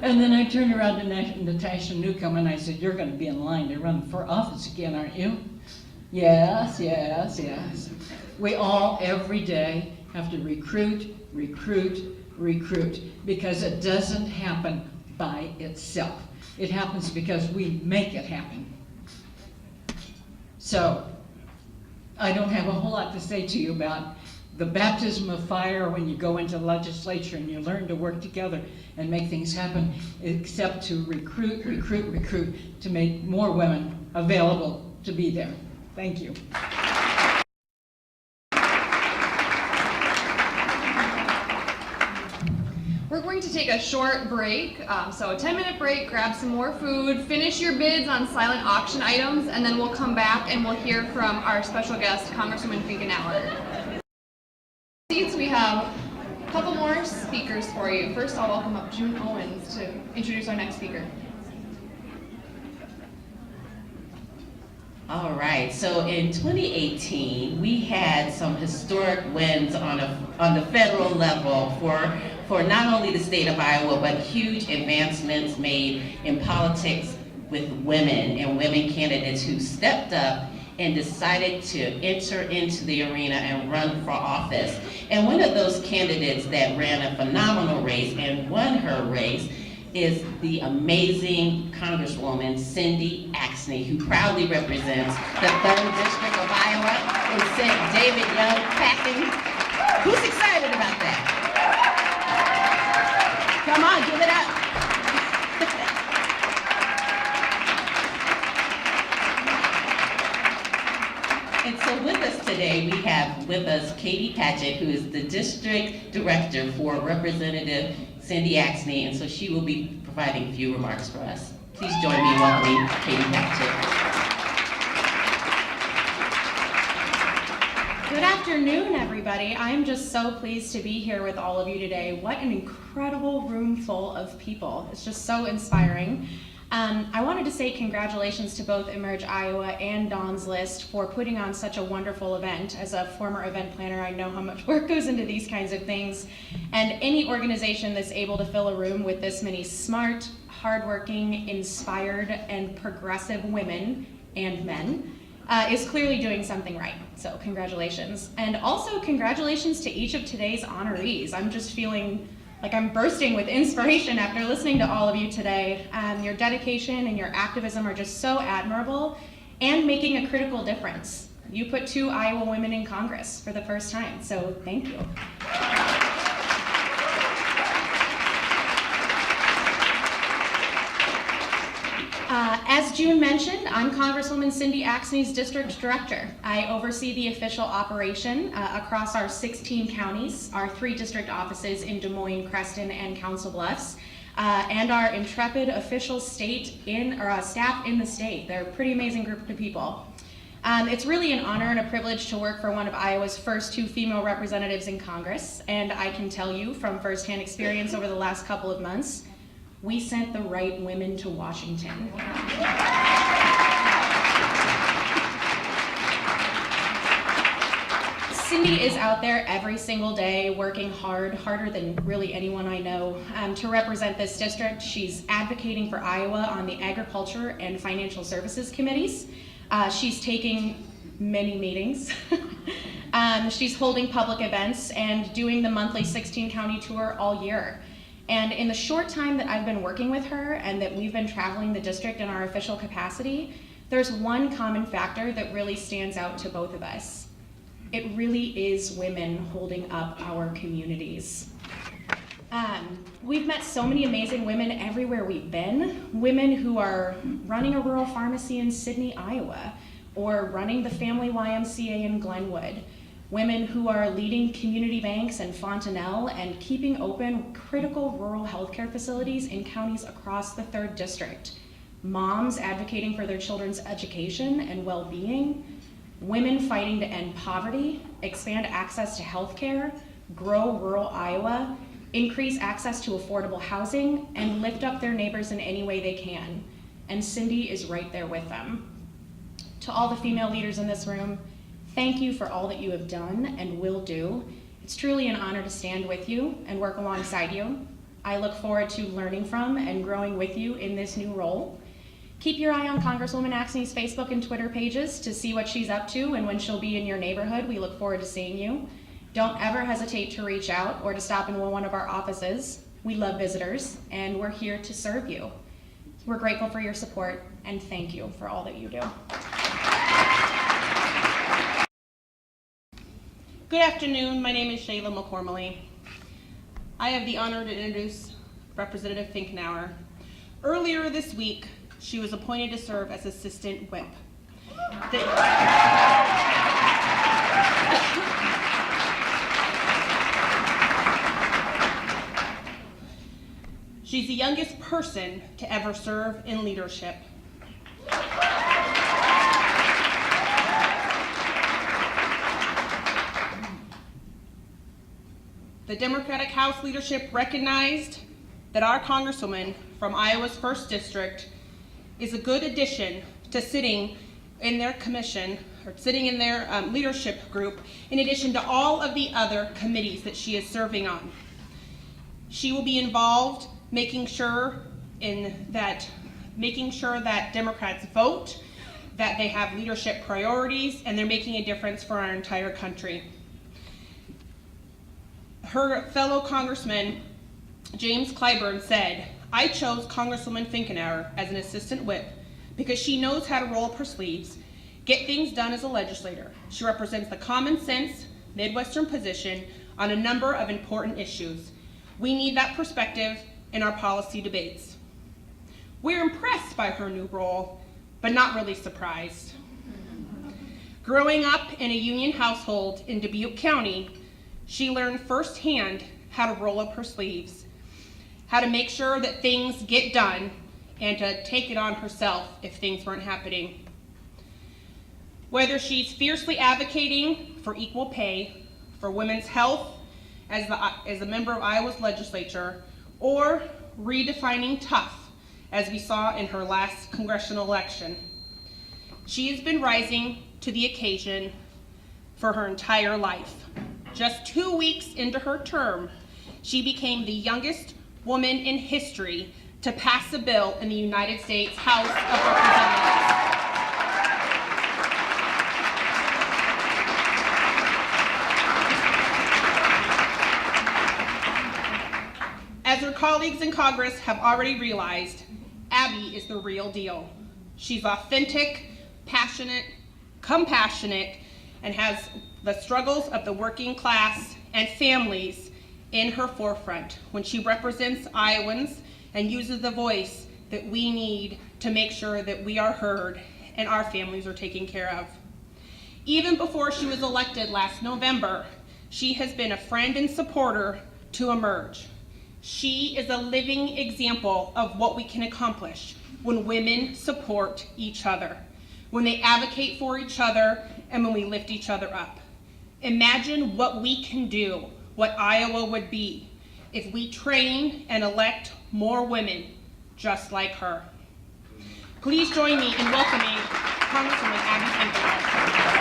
And then I turned around to Natasha Newcomb and I said, "You're going to be in line to run for office again, aren't you?" Yes, yes, yes. We all, every day, have to recruit, because it doesn't happen by itself. It happens because we make it happen. So, I don't have a whole lot to say to you about the baptism of fire when you go into the legislature and you learn to work together and make things happen, except to recruit, to make more women available to be there. Thank you. We're going to take a short break, so a 10-minute break, grab some more food, finish your bids on silent auction items, and then we'll come back and we'll hear from our special guest, Congresswoman Finkenauer. Seats, we have a couple more speakers for you. First, I'll welcome up June Owens to introduce our next speaker. All right, so in 2018, we had some historic wins on the federal level for not only the state of Iowa, but huge advancements made in politics with women and women candidates who stepped up and decided to enter into the arena and run for office. And one of those candidates that ran a phenomenal race and won her race is the amazing Congresswoman Cindy Axne, who proudly represents the 3rd District of Iowa and sent David Young packing. Who's excited about that? Come on, give it up. And so with us today, we have with us Katie Patchett, who is the District Director for Representative Cindy Axne, and so she will be providing a few remarks for us. Please join me in welcoming Katie Patchett. Good afternoon, everybody. I'm just so pleased to be here with all of you today. What an incredible room full of people. It's just so inspiring. I wanted to say congratulations to both Emerge Iowa and Dawn's List for putting on such a wonderful event. As a former event planner, I know how much work goes into these kinds of things. And any organization that's able to fill a room with this many smart, hardworking, inspired, and progressive women and men is clearly doing something right. So congratulations. And also congratulations to each of today's honorees. I'm just feeling like I'm bursting with inspiration after listening to all of you today. Your dedication and your activism are just so admirable and making a critical difference. You put 2 Iowa women in Congress for the first time, so thank you. As June mentioned, I'm Congresswoman Cindy Axne's District Director. I oversee the official operation across our 16 counties, our 3 district offices in Des Moines, Creston, and Council Bluffs, and our intrepid official staff in the state. They're a pretty amazing group of people. It's really an honor and a privilege to work for one of Iowa's first 2 female representatives in Congress, and I can tell you from firsthand experience over the last couple of months, we sent the right women to Washington. Cindy is out there every single day working hard, harder than really anyone I know, to represent this district. She's advocating for Iowa on the Agriculture and Financial Services Committees. She's taking many meetings. She's holding public events and doing the monthly 16 county tour all year. And in the short time that I've been working with her and that we've been traveling the district in our official capacity, there's one common factor that really stands out to both of us. It really is women holding up our communities. We've met so many amazing women everywhere we've been. Women who are running a rural pharmacy in Sidney, Iowa, or running the Family YMCA in Glenwood. Women who are leading community banks in Fontanelle and keeping open critical rural healthcare facilities in counties across the 3rd District. Moms advocating for their children's education and well-being. Women fighting to end poverty, expand access to healthcare, grow rural Iowa, increase access to affordable housing, and lift up their neighbors in any way they can. And Cindy is right there with them. To all the female leaders in this room, thank you for all that you have done and will do. It's truly an honor to stand with you and work alongside you. I look forward to learning from and growing with you in this new role. Keep your eye on Congresswoman Axne's Facebook and Twitter pages to see what she's up to and when she'll be in your neighborhood. We look forward to seeing you. Don't ever hesitate to reach out or to stop in one of our offices. We love visitors and we're here to serve you. We're grateful for your support and thank you for all that you do. Good afternoon, my name is Shayla McCormley. I have the honor to introduce Representative Finkenauer. Earlier this week, she was appointed to serve as Assistant Whip. She's the youngest person to ever serve in leadership. The Democratic House leadership recognized that our Congresswoman from Iowa's 1st District is a good addition to sitting in their commission, or sitting in their leadership group, in addition to all of the other committees that she is serving on. She will be involved making sure that Democrats vote, that they have leadership priorities, and they're making a difference for our entire country. Her fellow Congressman, James Clyburn, said, "I chose Congresswoman Finkenauer as an assistant whip because she knows how to roll up her sleeves, get things done as a legislator. She represents the common sense, Midwestern position on a number of important issues. We need that perspective in our policy debates." We're impressed by her new role, but not really surprised. Growing up in a union household in Dubuque County, she learned firsthand how to roll up her sleeves, how to make sure that things get done, and to take it on herself if things weren't happening. Whether she's fiercely advocating for equal pay, for women's health as a member of Iowa's legislature, or redefining tough, as we saw in her last congressional election, she has been rising to the occasion for her entire life. Just 2 weeks into her term, she became the youngest woman in history to pass a bill in the United States House of Representatives. As her colleagues in Congress have already realized, Abby is the real deal. She's authentic, passionate, compassionate, and has the struggles of the working class and families in her forefront when she represents Iowans and uses the voice that we need to make sure that we are heard and our families are taken care of. Even before she was elected last November, she has been a friend and supporter to Emerge. She is a living example of what we can accomplish when women support each other, when they advocate for each other, and when we lift each other up. Imagine what we can do, what Iowa would be, if we train and elect more women just like her. Please join me in welcoming Congresswoman Abby Finkelstein.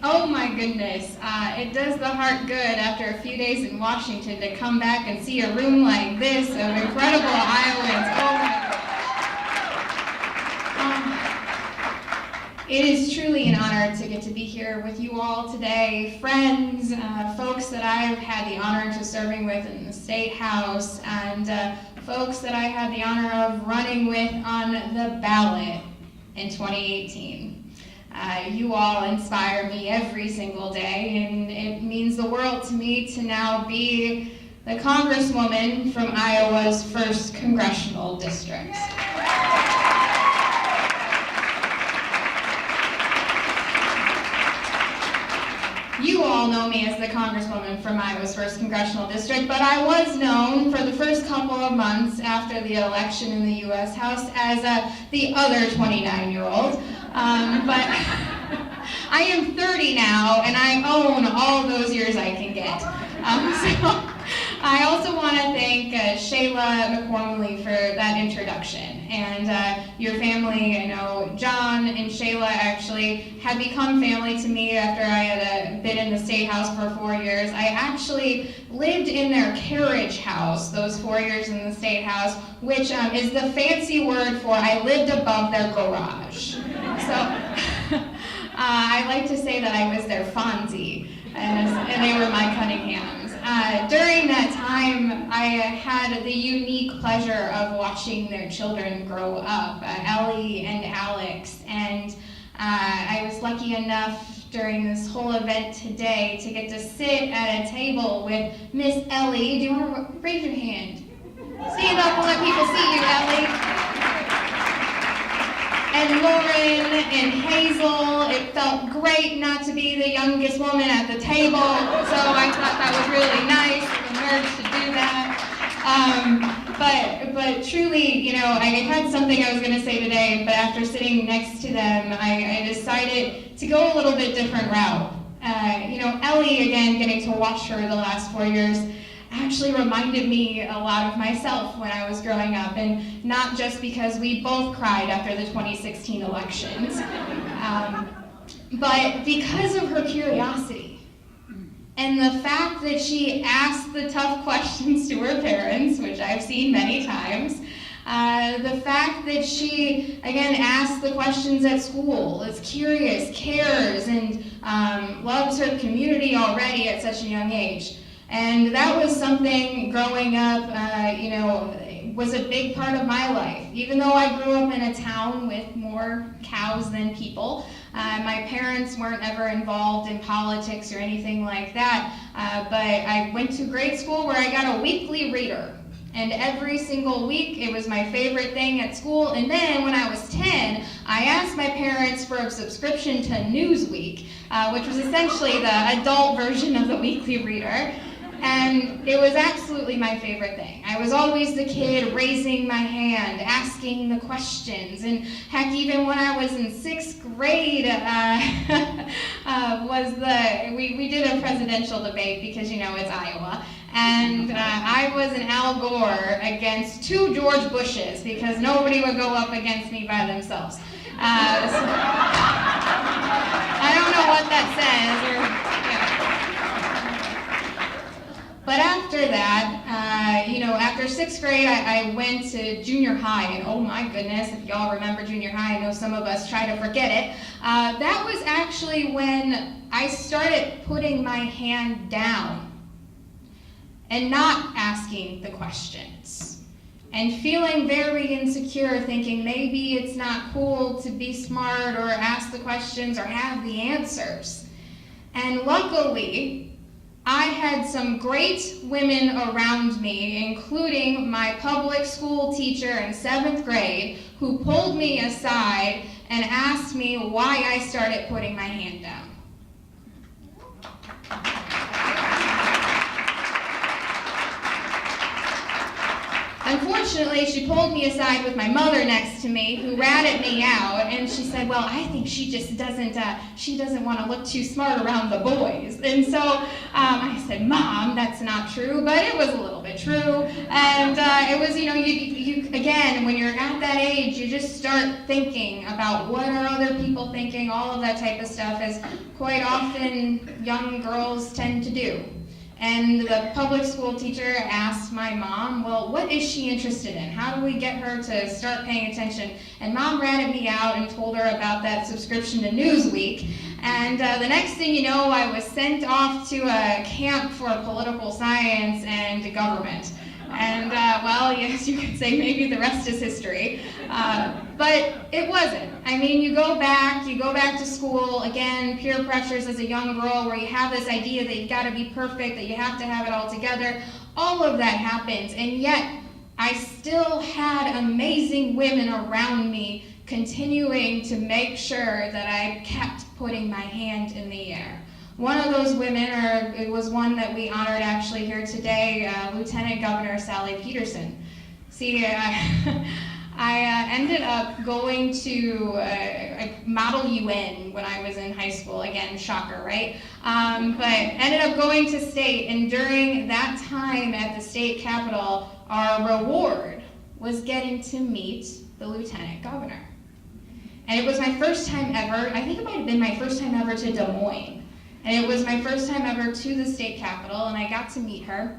Oh my goodness, it does the heart good after a few days in Washington to come back and see a room like this of incredible Iowans. Oh my goodness. It is truly an honor to get to be here with you all today, friends, folks that I've had the honor to serving with in the State House, and folks that I had the honor of running with on the ballot in 2018. You all inspire me every single day, and it means the world to me to now be the Congresswoman from Iowa's 1st Congressional District. You all know me as the Congresswoman from Iowa's 1st Congressional District, but I was known for the first couple of months after the election in the U.S. House as the other 29-year-old. But I am 30 now, and I own all those years I can get. So I also want to thank Shayla McCormley for that introduction. And your family, I know John and Shayla actually had become family to me after I had been in the State House for 4 years. I actually lived in their carriage house those 4 years in the State House, which is the fancy word for I lived above their garage. So I like to say that I was their Fonzie, and they were my Cunninghams. During that time, I had the unique pleasure of watching their children grow up, Ellie and Alex, and I was lucky enough during this whole event today to get to sit at a table with Miss Ellie. Do you want to raise your hand? Stand up and let people see you, Ellie. And Lauren and Hazel. It felt great not to be the youngest woman at the table, so I thought that was really nice of Emerge to do that. But truly, you know, I had something I was going to say today, but after sitting next to them, I decided to go a little bit different route. You know, Ellie, again, getting to watch her the last 4 years, actually reminded me a lot of myself when I was growing up, and not just because we both cried after the 2016 elections, but because of her curiosity and the fact that she asked the tough questions to her parents, which I've seen many times, the fact that she, again, asks the questions at school, is curious, cares, and loves her community already at such a young age. And that was something growing up, was a big part of my life. Even though I grew up in a town with more cows than people, my parents weren't ever involved in politics or anything like that, but I went to grade school where I got a weekly reader. And every single week, it was my favorite thing at school. And then when I was 10, I asked my parents for a subscription to Newsweek, which was essentially the adult version of the weekly reader. And it was absolutely my favorite thing. I was always the kid raising my hand, asking the questions. And heck, even when I was in 6th grade, we did a presidential debate because, it's Iowa. And I was an Al Gore against 2 George Bushes because nobody would go up against me by themselves. I don't know what that says. But after that, after 6th grade, I went to junior high, and oh my goodness, if y'all remember junior high, I know some of us try to forget it. That was actually when I started putting my hand down and not asking the questions, and feeling very insecure, thinking maybe it's not cool to be smart or ask the questions or have the answers. And luckily, I had some great women around me, including my public school teacher in 7th grade, who pulled me aside and asked me why I started putting my hand down. Unfortunately, she pulled me aside with my mother next to me, who ratted me out, and she said, well, I think she just doesn't want to look too smart around the boys. And so I said, Mom, that's not true, but it was a little bit true. And it was, you again, when you're at that age, you just start thinking about what are other people thinking, all of that type of stuff, as quite often young girls tend to do. And the public school teacher asked my mom, well, what is she interested in? How do we get her to start paying attention? And Mom ratted me out and told her about that subscription to Newsweek. And the next thing you know, I was sent off to a camp for political science and government. And, well, yes, you could say maybe the rest is history. But it wasn't. I mean, you go back to school, again, peer pressures as a young girl where you have this idea that you've got to be perfect, that you have to have it all together. All of that happens, and yet I still had amazing women around me continuing to make sure that I kept putting my hand in the air. One of those women, it was one that we honored actually here today, Lieutenant Governor Sally Peterson. See, I ended up going to Model UN when I was in high school. Again, shocker, right? But ended up going to state, and during that time at the state capitol, our reward was getting to meet the lieutenant governor. And it was my first time ever, I think it might have been my first time ever to Des Moines. And it was my first time ever to the state capitol, and I got to meet her.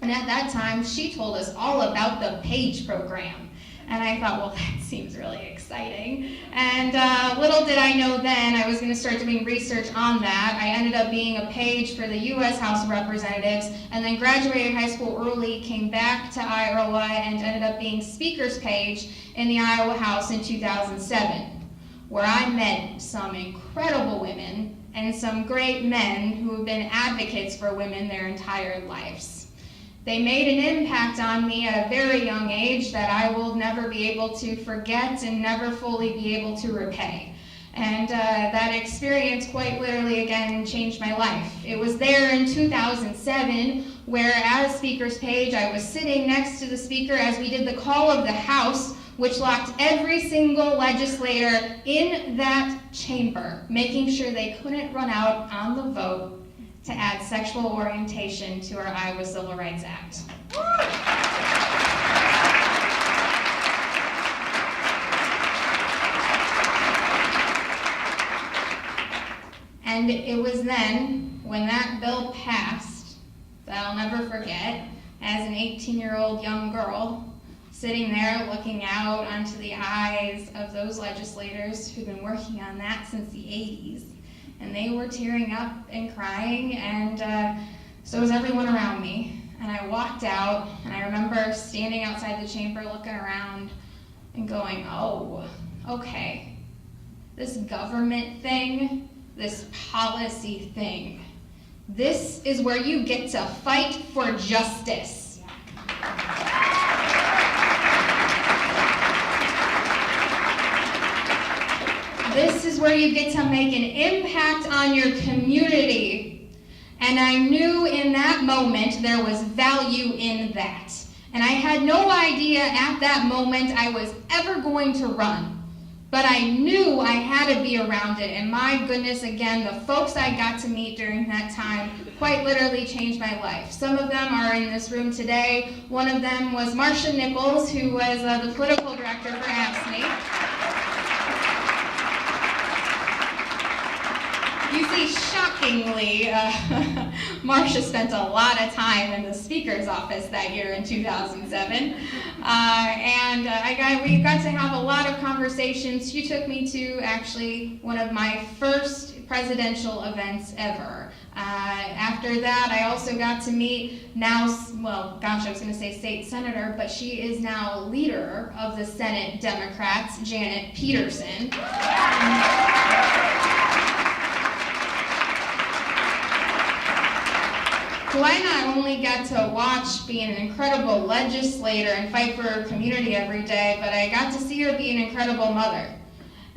And at that time, she told us all about the PAGE program. And I thought, well, that seems really exciting. And little did I know then I was going to start doing research on that. I ended up being a page for the U.S. House of Representatives, and then graduated high school early, came back to Iowa, and ended up being speaker's page in the Iowa House in 2007, where I met some incredible women and some great men who have been advocates for women their entire lives. They made an impact on me at a very young age that I will never be able to forget and never fully be able to repay. And that experience quite literally, again, changed my life. It was there in 2007 where, as speaker's page, I was sitting next to the speaker as we did the call of the House, which locked every single legislator in that chamber, making sure they couldn't run out on the vote to add sexual orientation to our Iowa Civil Rights Act. And it was then, when that bill passed, that I'll never forget, as an 18-year-old young girl, sitting there looking out onto the eyes of those legislators who've been working on that since the 80s. And they were tearing up and crying, and So was everyone around me. And I walked out, and I remember standing outside the chamber looking around and going, oh, okay, this government thing, this policy thing, this is where you get to fight for justice. This is where you get to make an impact on your community. And I knew in that moment there was value in that. And I had no idea at that moment I was ever going to run. But I knew I had to be around it. And my goodness, again, the folks I got to meet during that time quite literally changed my life. Some of them are in this room today. One of them was Marcia Nichols, who was the political director for AFSCME. You see, shockingly, Marcia spent a lot of time in the speaker's office that year in 2007. We got to have a lot of conversations. She took me to actually one of my first presidential events ever. After that, I also got to meet now, well, gosh, I was going to say state senator, but she is now leader of the Senate Democrats, Janet Peterson. Who I not only got to watch be an incredible legislator and fight for her community every day, but I got to see her be an incredible mother.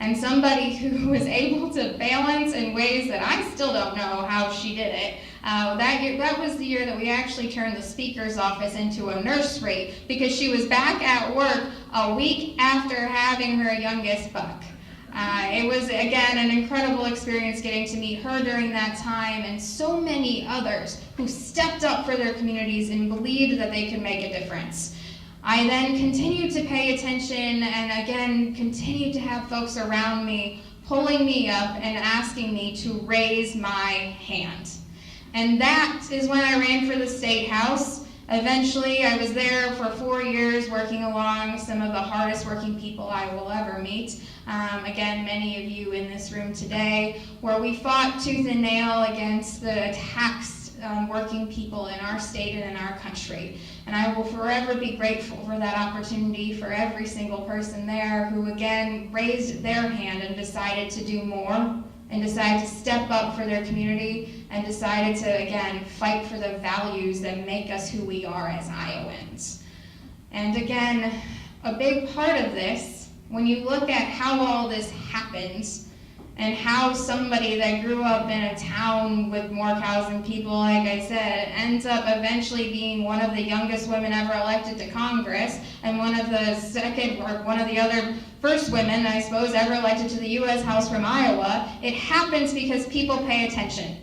And somebody who was able to balance in ways that I still don't know how she did it. That was the year that we actually turned the speaker's office into a nursery because she was back at work a week after having her youngest buck. It was, again, an incredible experience getting to meet her during that time and so many others who stepped up for their communities and believed that they could make a difference. I then continued to pay attention and, again, continued to have folks around me pulling me up and asking me to raise my hand. And that is when I ran for the State House. Eventually, I was there for 4 years working along some of the hardest working people I will ever meet. Again, many of you in this room today, where we fought tooth and nail against the attacks on working people in our state and in our country. And I will forever be grateful for that opportunity for every single person there who, again, raised their hand and decided to do more and decided to step up for their community and decided to, again, fight for the values that make us who we are as Iowans. And again, a big part of this, when you look at how all this happens and how somebody that grew up in a town with more cows than people, like I said, ends up eventually being one of the youngest women ever elected to Congress and one of the other first women, I suppose, ever elected to the U.S. House from Iowa, it happens because people pay attention.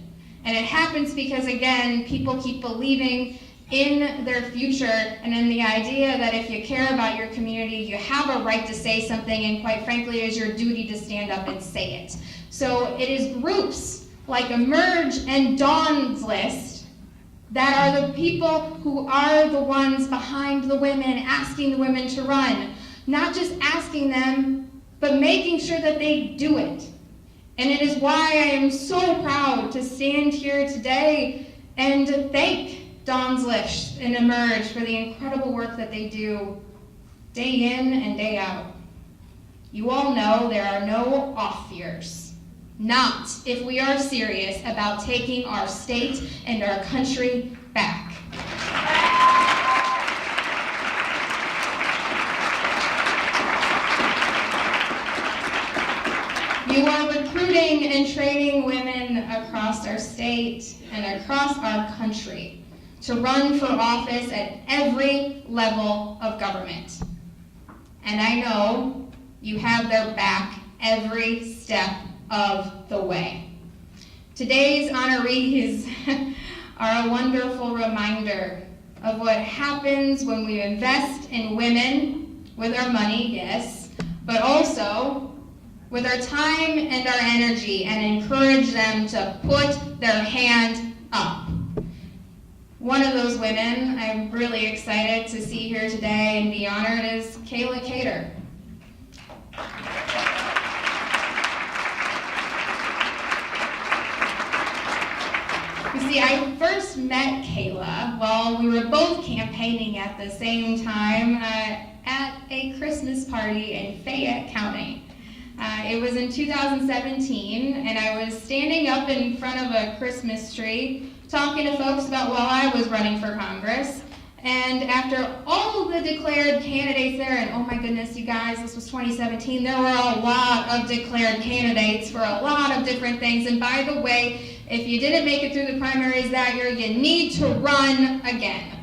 And it happens because, again, people keep believing in their future and in the idea that if you care about your community, you have a right to say something, and quite frankly, it is your duty to stand up and say it. So it is groups like Emerge and Dawn's List that are the people who are the ones behind the women, asking the women to run. Not just asking them, but making sure that they do it. And it is why I am so proud to stand here today and to thank Dawn's List and Emerge for the incredible work that they do day in and day out. You all know there are no off years. Not if we are serious about taking our state and our country back. You are recruiting and training women across our state and across our country to run for office at every level of government. And I know you have their back every step of the way. Today's honorees are a wonderful reminder of what happens when we invest in women with our money, yes, but also with our time and our energy and encourage them to put their hand up. One of those women I'm really excited to see here today and be honored is Kayla Cater. You Susie, I first met Kayla while we were both campaigning at the same time at a Christmas party in Fayette County. It was in 2017, and I was standing up in front of a Christmas tree talking to folks about why I was running for Congress. And after all of the declared candidates there, and oh my goodness, you guys, this was 2017, there were a lot of declared candidates for a lot of different things. And by the way, if you didn't make it through the primaries that year, you need to run again.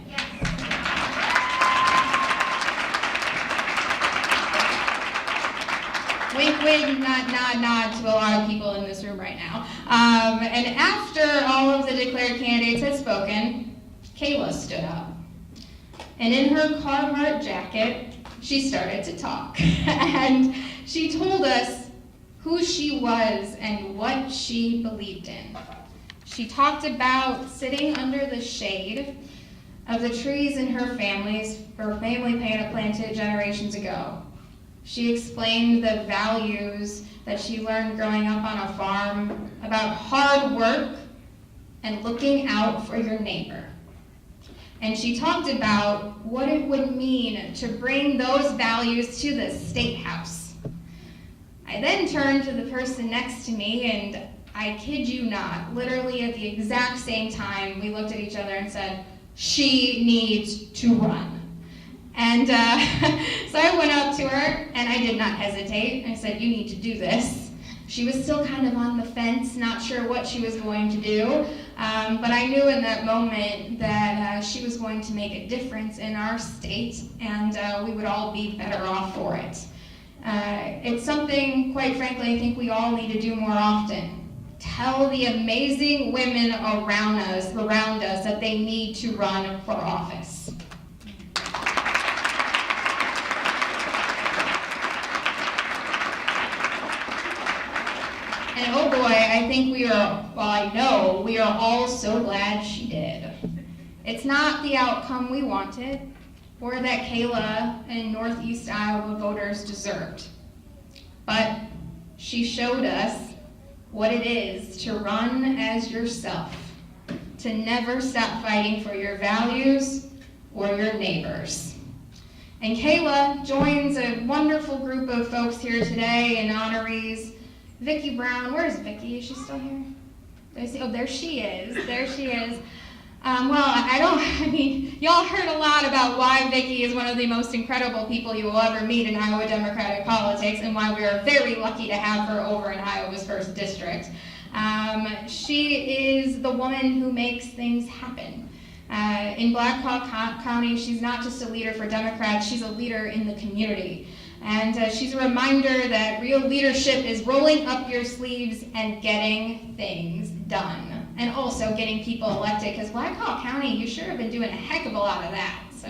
Wink, wink, nod, nod, nod to a lot of people in this room right now. And after all of the declared candidates had spoken, Kayla stood up. And in her Carhartt jacket, she started to talk. And she told us who she was and what she believed in. She talked about sitting under the shade of the trees in her family planted generations ago. She explained the values that she learned growing up on a farm about hard work and looking out for your neighbor. And she talked about what it would mean to bring those values to the State House. I then turned to the person next to me, and I kid you not, literally at the exact same time, we looked at each other and said, "She needs to run." And so I went up to her, and I did not hesitate. I said, "You need to do this." She was still kind of on the fence, not sure what she was going to do, but I knew in that moment that she was going to make a difference in our state, and we would all be better off for it. It's something, quite frankly, I think we all need to do more often. Tell the amazing women around us that they need to run for office. And oh boy, I think I know we are all so glad she did. It's not the outcome we wanted, or that Kayla and Northeast Iowa voters deserved. But she showed us what it is to run as yourself, to never stop fighting for your values or your neighbors. And Kayla joins a wonderful group of folks here today and honorees. Vicki Brown, where is Vicki? Is she still here? Oh, there she is. There she is. Y'all heard a lot about why Vicki is one of the most incredible people you will ever meet in Iowa Democratic politics, and why we are very lucky to have her over in Iowa's 1st District. She is the woman who makes things happen. In Black Hawk County, she's not just a leader for Democrats, she's a leader in the community. And she's a reminder that real leadership is rolling up your sleeves and getting things done. And also getting people elected, because Black Hawk County, you sure have been doing a heck of a lot of that. So.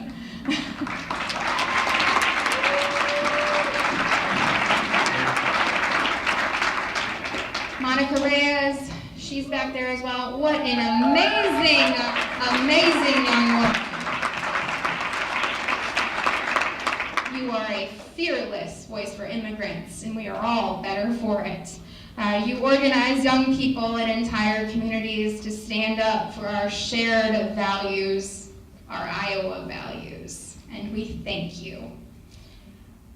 Monica Reyes, she's back there as well. What an amazing, amazing young woman. You are a fearless voice for immigrants, and we are all better for it. You organize young people and entire communities to stand up for our shared values, our Iowa values, and we thank you.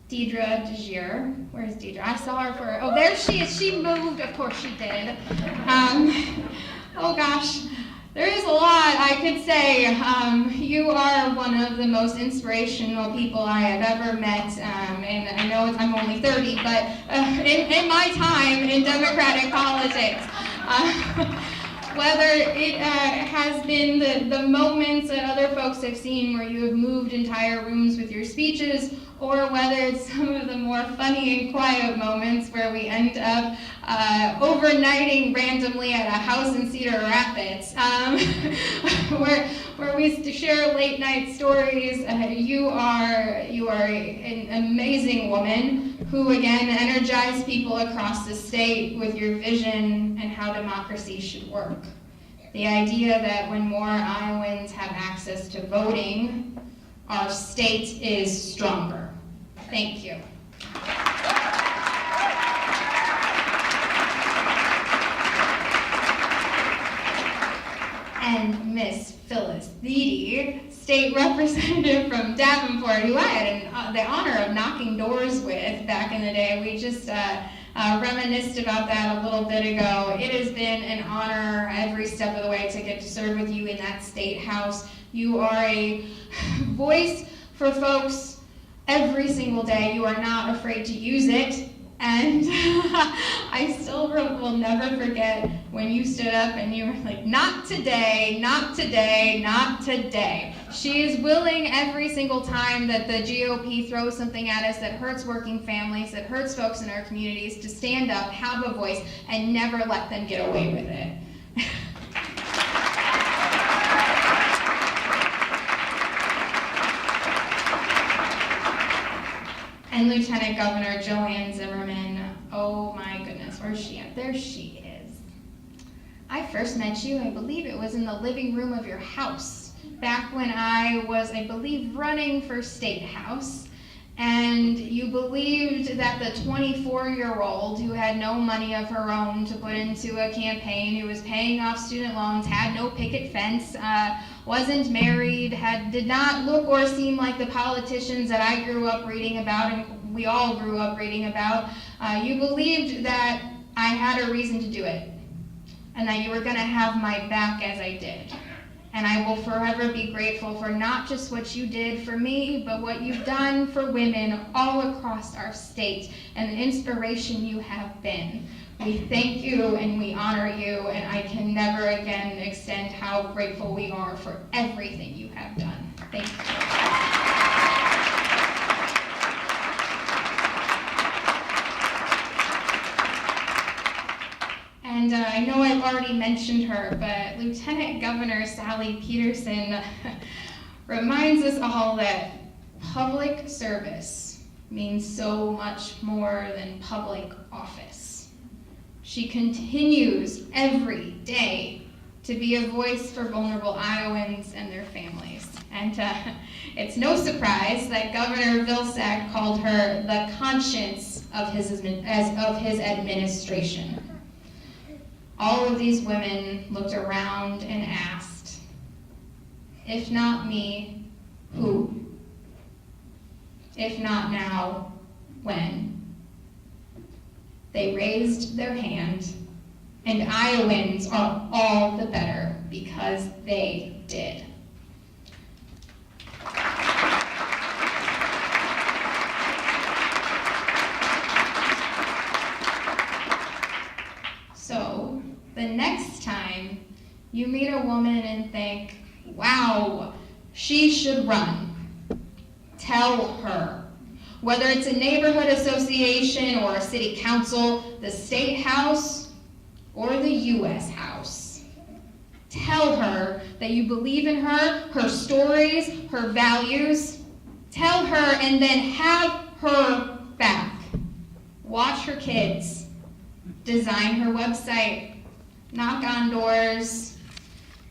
Deidre DeGier, where's Deidre? I saw her oh, there she is, she moved, of course she did. Oh gosh, there is a lot I could say. You are one of the most inspirational people I have ever met, and I know I'm only 30, but in my time in Democratic politics, whether it has been the moments that other folks have seen where you have moved entire rooms with your speeches, or whether it's some of the more funny and quiet moments where we end up overnighting randomly at a house in Cedar Rapids, where we share late night stories. You are an amazing woman who again energize people across the state with your vision and how democracy should work. The idea that when more Iowans have access to voting, our state is stronger. Thank you. and Miss Phyllis Beatty, state representative from Davenport, who I had the honor of knocking doors with back in the day. We just reminisced about that a little bit ago. It has been an honor every step of the way to get to serve with you in that state house. You are a voice for folks every single day. You are not afraid to use it. And I still will never forget when you stood up and you were like, not today, not today, not today. She is willing every single time that the GOP throws something at us that hurts working families, that hurts folks in our communities, to stand up, have a voice, and never let them get away with it. And Lieutenant Governor Joanne Zimmerman, oh my goodness, where's she at? There she is. I first met you, I believe it was in the living room of your house, back when I was, I believe, running for State House. And you believed that the 24-year-old who had no money of her own to put into a campaign, who was paying off student loans, had no picket fence, wasn't married, did not look or seem like the politicians that I grew up reading about and we all grew up reading about, you believed that I had a reason to do it and that you were going to have my back as I did. And I will forever be grateful for not just what you did for me, but what you've done for women all across our state and the inspiration you have been. We thank you and we honor you, and I can never again extend how grateful we are for everything you have done. Thank you. And I know I've already mentioned her, but Lieutenant Governor Sally Peterson reminds us all that public service means so much more than public office. She continues every day to be a voice for vulnerable Iowans and their families. And it's no surprise that Governor Vilsack called her the conscience of his administration. All of these women looked around and asked, if not me, who? If not now, when? They raised their hand, and Iowans are all the better because they did. So, the next time you meet a woman and think, wow, she should run, tell her. Whether it's a neighborhood association or a city council, the state house, or the U.S. House. Tell her that you believe in her, her stories, her values. Tell her and then have her back. Watch her kids. Design her website. Knock on doors.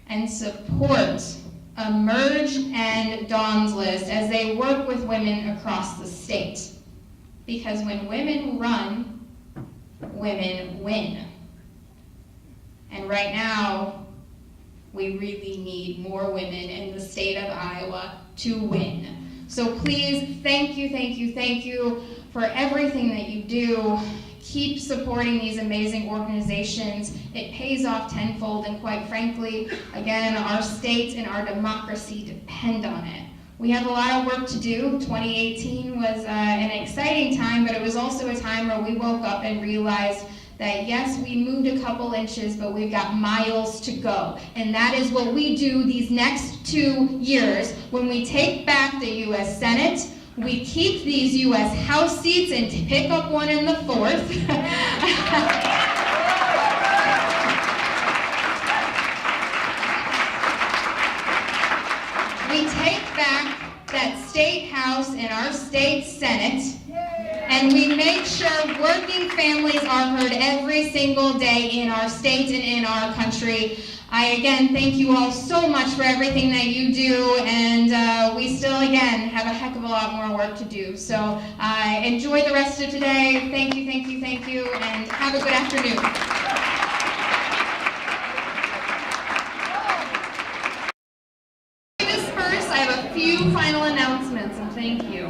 And support Emerge and Dawn's List as they work with women across the state. Because when women run, women win. And right now, we really need more women in the state of Iowa to win. So please, thank you, thank you, thank you for everything that you do. Keep supporting these amazing organizations. It pays off tenfold, and quite frankly, again, our state and our democracy depend on it. We have a lot of work to do. 2018 was an exciting time, but it was also a time where we woke up and realized that yes, we moved a couple inches, but we've got miles to go. And that is what we do these next 2 years when we take back the U.S. Senate. We keep these U.S. House seats and pick up one in the 4th. We take back that state house and our state Senate, and we make sure working families are heard every single day in our state and in our country. I again thank you all so much for everything that you do, and we still again have a heck of a lot more work to do. So enjoy the rest of today. Thank you, thank you, thank you, and have a good afternoon. announcements, and thank you.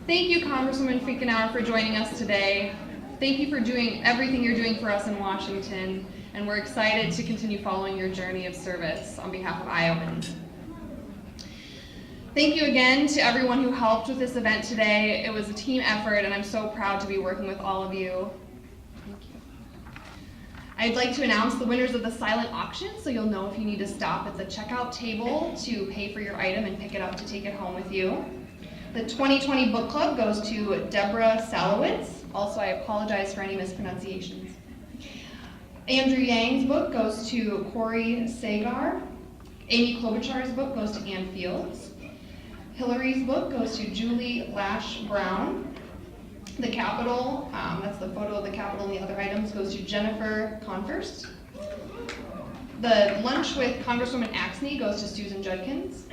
Thank you, Congresswoman Finkenauer, for joining us today. Thank you for doing everything you're doing for us in Washington, and we're excited to continue following your journey of service on behalf of Iowans. Thank you again to everyone who helped with this event today. It was a team effort, and I'm so proud to be working with all of you. Thank you. I'd like to announce the winners of the silent auction, so you'll know if you need to stop at the checkout table to pay for your item and pick it up to take it home with you. The 2020 book club goes to Deborah Salowitz. Also, I apologize for any mispronunciations. Andrew Yang's book goes to Corey Sagar. Amy Klobuchar's book goes to Ann Fields. Hillary's book goes to Julie Lash Brown. The Capitol, that's the photo of the Capitol and the other items, goes to Jennifer Converse. The lunch with Congresswoman Axney goes to Susan Judkins.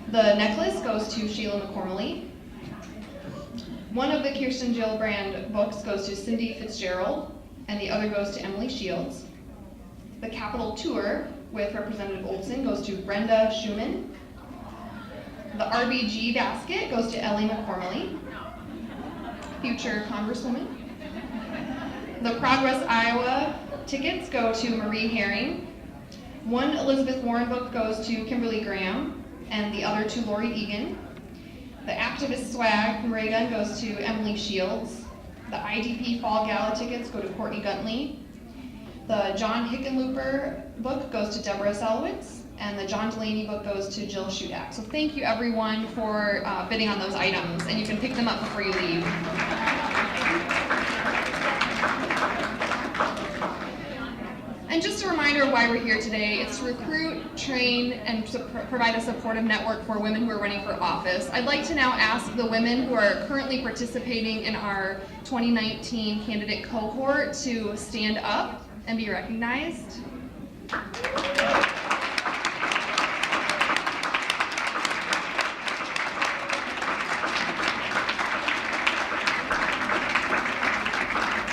The necklace goes to Sheila McCormley. One of the Kirsten Gillibrand books goes to Cindy Fitzgerald, and the other goes to Emily Shields. The Capitol tour with Representative Olson goes to Brenda Schumann. The RBG basket goes to Ellie McCormley, future Congresswoman. The Progress Iowa tickets go to Marie Herring. One Elizabeth Warren book goes to Kimberly Graham, and the other to Lori Egan. The Activist Swag from Ray Gun goes to Emily Shields. The IDP Fall Gala tickets go to Courtney Guntley. The John Hickenlooper book goes to Deborah Salowitz. And the John Delaney book goes to Jill Shudak. So thank you everyone for bidding on those items, and you can pick them up before you leave. And just a reminder of why we're here today. It's to recruit, train, and provide a supportive network for women who are running for office. I'd like to now ask the women who are currently participating in our 2019 candidate cohort to stand up and be recognized.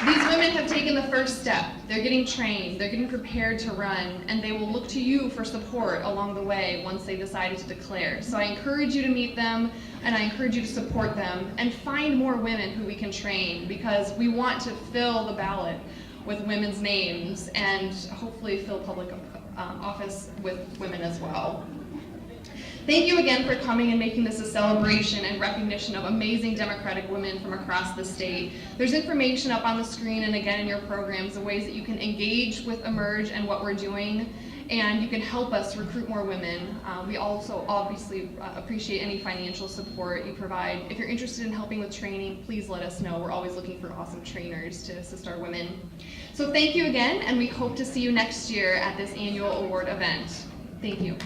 These women have taken the first step. They're getting trained, they're getting prepared to run, and they will look to you for support along the way once they decided to declare. So I encourage you to meet them, and I encourage you to support them, and find more women who we can train, because we want to fill the ballot with women's names and hopefully fill public office with women as well. Thank you again for coming and making this a celebration and recognition of amazing Democratic women from across the state. There's information up on the screen and again in your programs, the ways that you can engage with Emerge and what we're doing, and you can help us recruit more women. We also obviously appreciate any financial support you provide. If you're interested in helping with training, please let us know. We're always looking for awesome trainers to assist our women. So thank you again, and we hope to see you next year at this annual award event. Thank you.